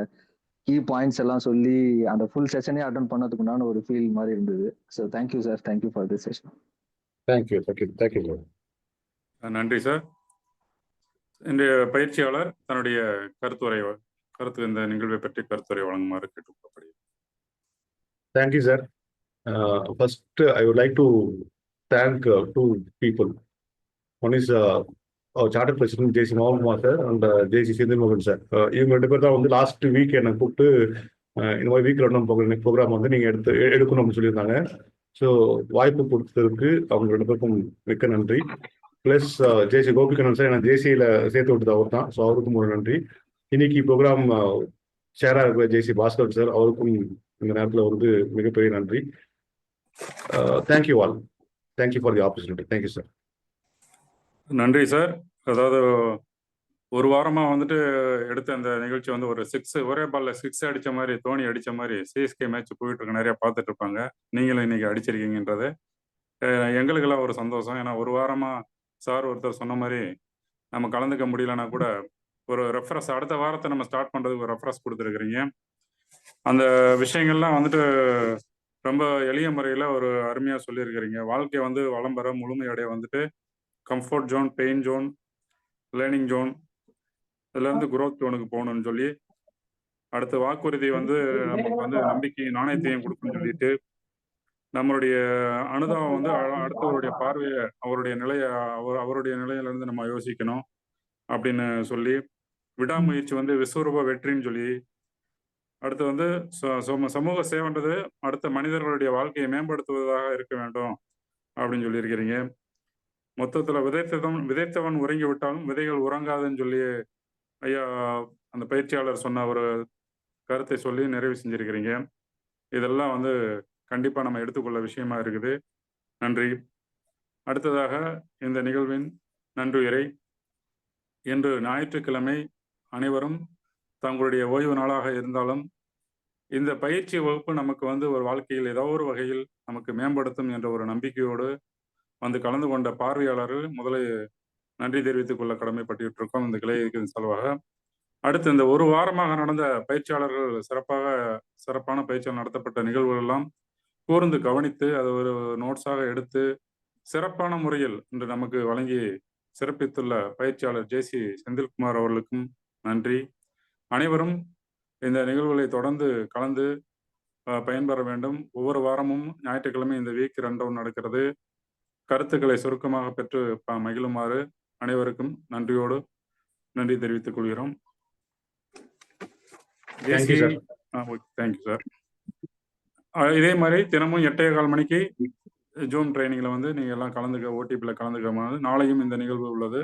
கீ பாயிண்ட்ஸ் எல்லாம் சொல்லி அந்த ஃபுல் செஷனே அட்டன் பண்ணதுக்குண்டான ஒரு ஃபீல் மாதிரி இருந்தது. So thank you sir. Thank you for this session. Thank you. Thank you. Thank you sir. நன்றி சார். இன்றைய பயிற்சியாளர் தன்னுடைய கருத்து இந்த நிகழ்வை பற்றி கருத்துரை வழங்குமாறு கேட்டுக்கொள்ளப்படுகிறது. Thank you sir. First I would like to thank two people. One is charter president JC Mohankumar sir and JC Senthil மோகன் சார். இவங்க 2 பேர் தான் வந்து லாஸ்ட் வீக் என்னை கூப்பிட்டு இந்த மாதிரி வீக் ரன் ப்ரோக்ராம் வந்து நீங்கள் எடுக்கணும் அப்படின்னு சொல்லியிருந்தாங்க. ஸோ வாய்ப்பு கொடுத்ததுக்கு அவங்க 2 பேருக்கும் மிக்க நன்றி. ப்ளஸ் ஜேசி கோபிகண்ணன் சார் எனக்கு ஜேசியில் சேர்த்து விட்டது அவர் தான். ஸோ அவருக்கும் ஒரு நன்றி. இன்னைக்கு ப்ரோக்ராம் ஷேராக இருக்கிற ஜேசி பாஸ்கர் சார் அவருக்கும் இந்த நேரத்தில் வந்து மிகப்பெரிய நன்றி. Thank you all. Thank you for the opportunity. Thank you sir. நன்றி சார். அதாவது ஒரு வாரமாக வந்துட்டு எடுத்த அந்த நிகழ்ச்சி வந்து ஒரு 6 ஒரே பால்ல 6 அடித்த மாதிரி தோனி அடித்த மாதிரி சிஎஸ்கே மேட்ச் போயிட்டு இருக்க நிறையா பார்த்துட்டு இருப்பாங்க. நீங்களும் இன்னைக்கு அடிச்சிருக்கீங்கன்றது எங்களுக்கெல்லாம் ஒரு சந்தோஷம். ஏன்னா ஒரு வாரமாக சார் ஒருத்தர் சொன்ன மாதிரி நம்ம கலந்துக்க முடியலன்னா கூட ஒரு ரெஃப்ரெஷ் அடுத்த வாரத்தை நம்ம ஸ்டார்ட் பண்ணுறதுக்கு ஒரு ரெஃப்ரெஷ் கொடுத்துருக்குறீங்க. அந்த விஷயங்கள்லாம் வந்துட்டு ரொம்ப எளிய முறையில் ஒரு அருமையாக சொல்லியிருக்கிறீங்க. வாழ்க்கையை வந்து வளம் பெற முழுமையடைய வந்துட்டு comfort zone, pain zone, learning zone, இதுலேருந்து குரோத் ஜோனுக்கு போகணும்னு சொல்லி அடுத்த வாக்குறுதி வந்து நமக்கு வந்து நம்பிக்கையும் நாணயத்தையும் கொடுக்குன்னு சொல்லிட்டு நம்மளுடைய அனுதாபம் வந்து அடுத்தவருடைய பார்வையை அவருடைய நிலையை அவருடைய நிலையிலேருந்து நம்ம யோசிக்கணும் அப்படின்னு சொல்லி விடாமுயற்சி வந்து விஸ்வரூப வெற்றின்னு சொல்லி அடுத்து வந்து சமூக சேவைன்றது அடுத்த மனிதர்களுடைய வாழ்க்கையை மேம்படுத்துவதாக இருக்க வேண்டும் அப்படின்னு சொல்லியிருக்கிறீங்க. மொத்தத்தில் விதைத்தவன் உறங்கி விட்டாலும் விதைகள் உறங்காதுன்னு சொல்லி ஐயா அந்த பயிற்சியாளர் சொன்ன ஒரு கருத்தை சொல்லி நிறைவு செஞ்சிருக்கிறீங்க. இதெல்லாம் வந்து கண்டிப்பாக நம்ம எடுத்துக்கொள்ள விஷயமா இருக்குது. நன்றி. அடுத்ததாக இந்த நிகழ்வின் நன்றியுரை. இன்று ஞாயிற்றுக்கிழமை அனைவரும் தங்களுடைய ஓய்வு நாளாக இருந்தாலும் இந்த பயிற்சி வகுப்பு நமக்கு வந்து ஒரு வாழ்க்கையில் ஏதோ ஒரு வகையில் நமக்கு மேம்படுத்தும் என்ற ஒரு நம்பிக்கையோடு வந்து கலந்து கொண்ட பார்வையாளர்கள் முதலில் நன்றி தெரிவித்துக் கொள்ள கடமைப்பட்டிருக்கோம் இந்த கிளையின் செலவாக. அடுத்து இந்த ஒரு வாரமாக நடந்த பயிற்சியாளர்கள் சிறப்பான பயிற்சியாளர் நடத்தப்பட்ட நிகழ்வுகள் எல்லாம் கூர்ந்து கவனித்து அதை ஒரு நோட்ஸாக எடுத்து சிறப்பான முறையில் இன்று நமக்கு வழங்கி சிறப்பித்துள்ள பயிற்சியாளர் ஜேசி செந்தில்குமார் அவர்களுக்கும் நன்றி. அனைவரும் இந்த நிகழ்வுகளை தொடர்ந்து கலந்து பயன்பெற வேண்டும். ஒவ்வொரு வாரமும் ஞாயிற்றுக்கிழமை இந்த வீக் ரன் டவுன் நடக்கிறது. கருத்துக்களை சுருக்கமாக பெற்று மகிழுமாறு அனைவருக்கும் நன்றி தெரிவித்துக் கொள்கிறோம். Thank you sir. இதே மாதிரி தினமும் 8:15 மணிக்கு ஜூம் ட்ரைனிங்ல வந்து நீங்க எல்லாம் கலந்துக்க ஓடிபியில் கலந்துக்க. நாளையும் இந்த நிகழ்வு உள்ளது.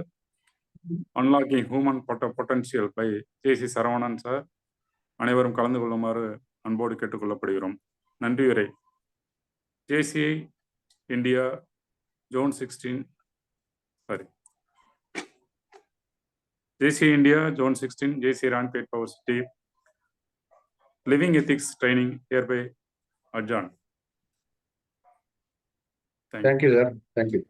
Unlocking human potential by JC Saravanan sir. அனைவரும் கலந்து கொள்ளுமாறு அன்போடு கேட்டுக்கொள்ளப்படுகிறோம். நன்றியுரை. JC India zone 16 JC India zone 16 JC Ranipet power city living ethics training hereby adjourned. Thank you. Thank you sir, thank you.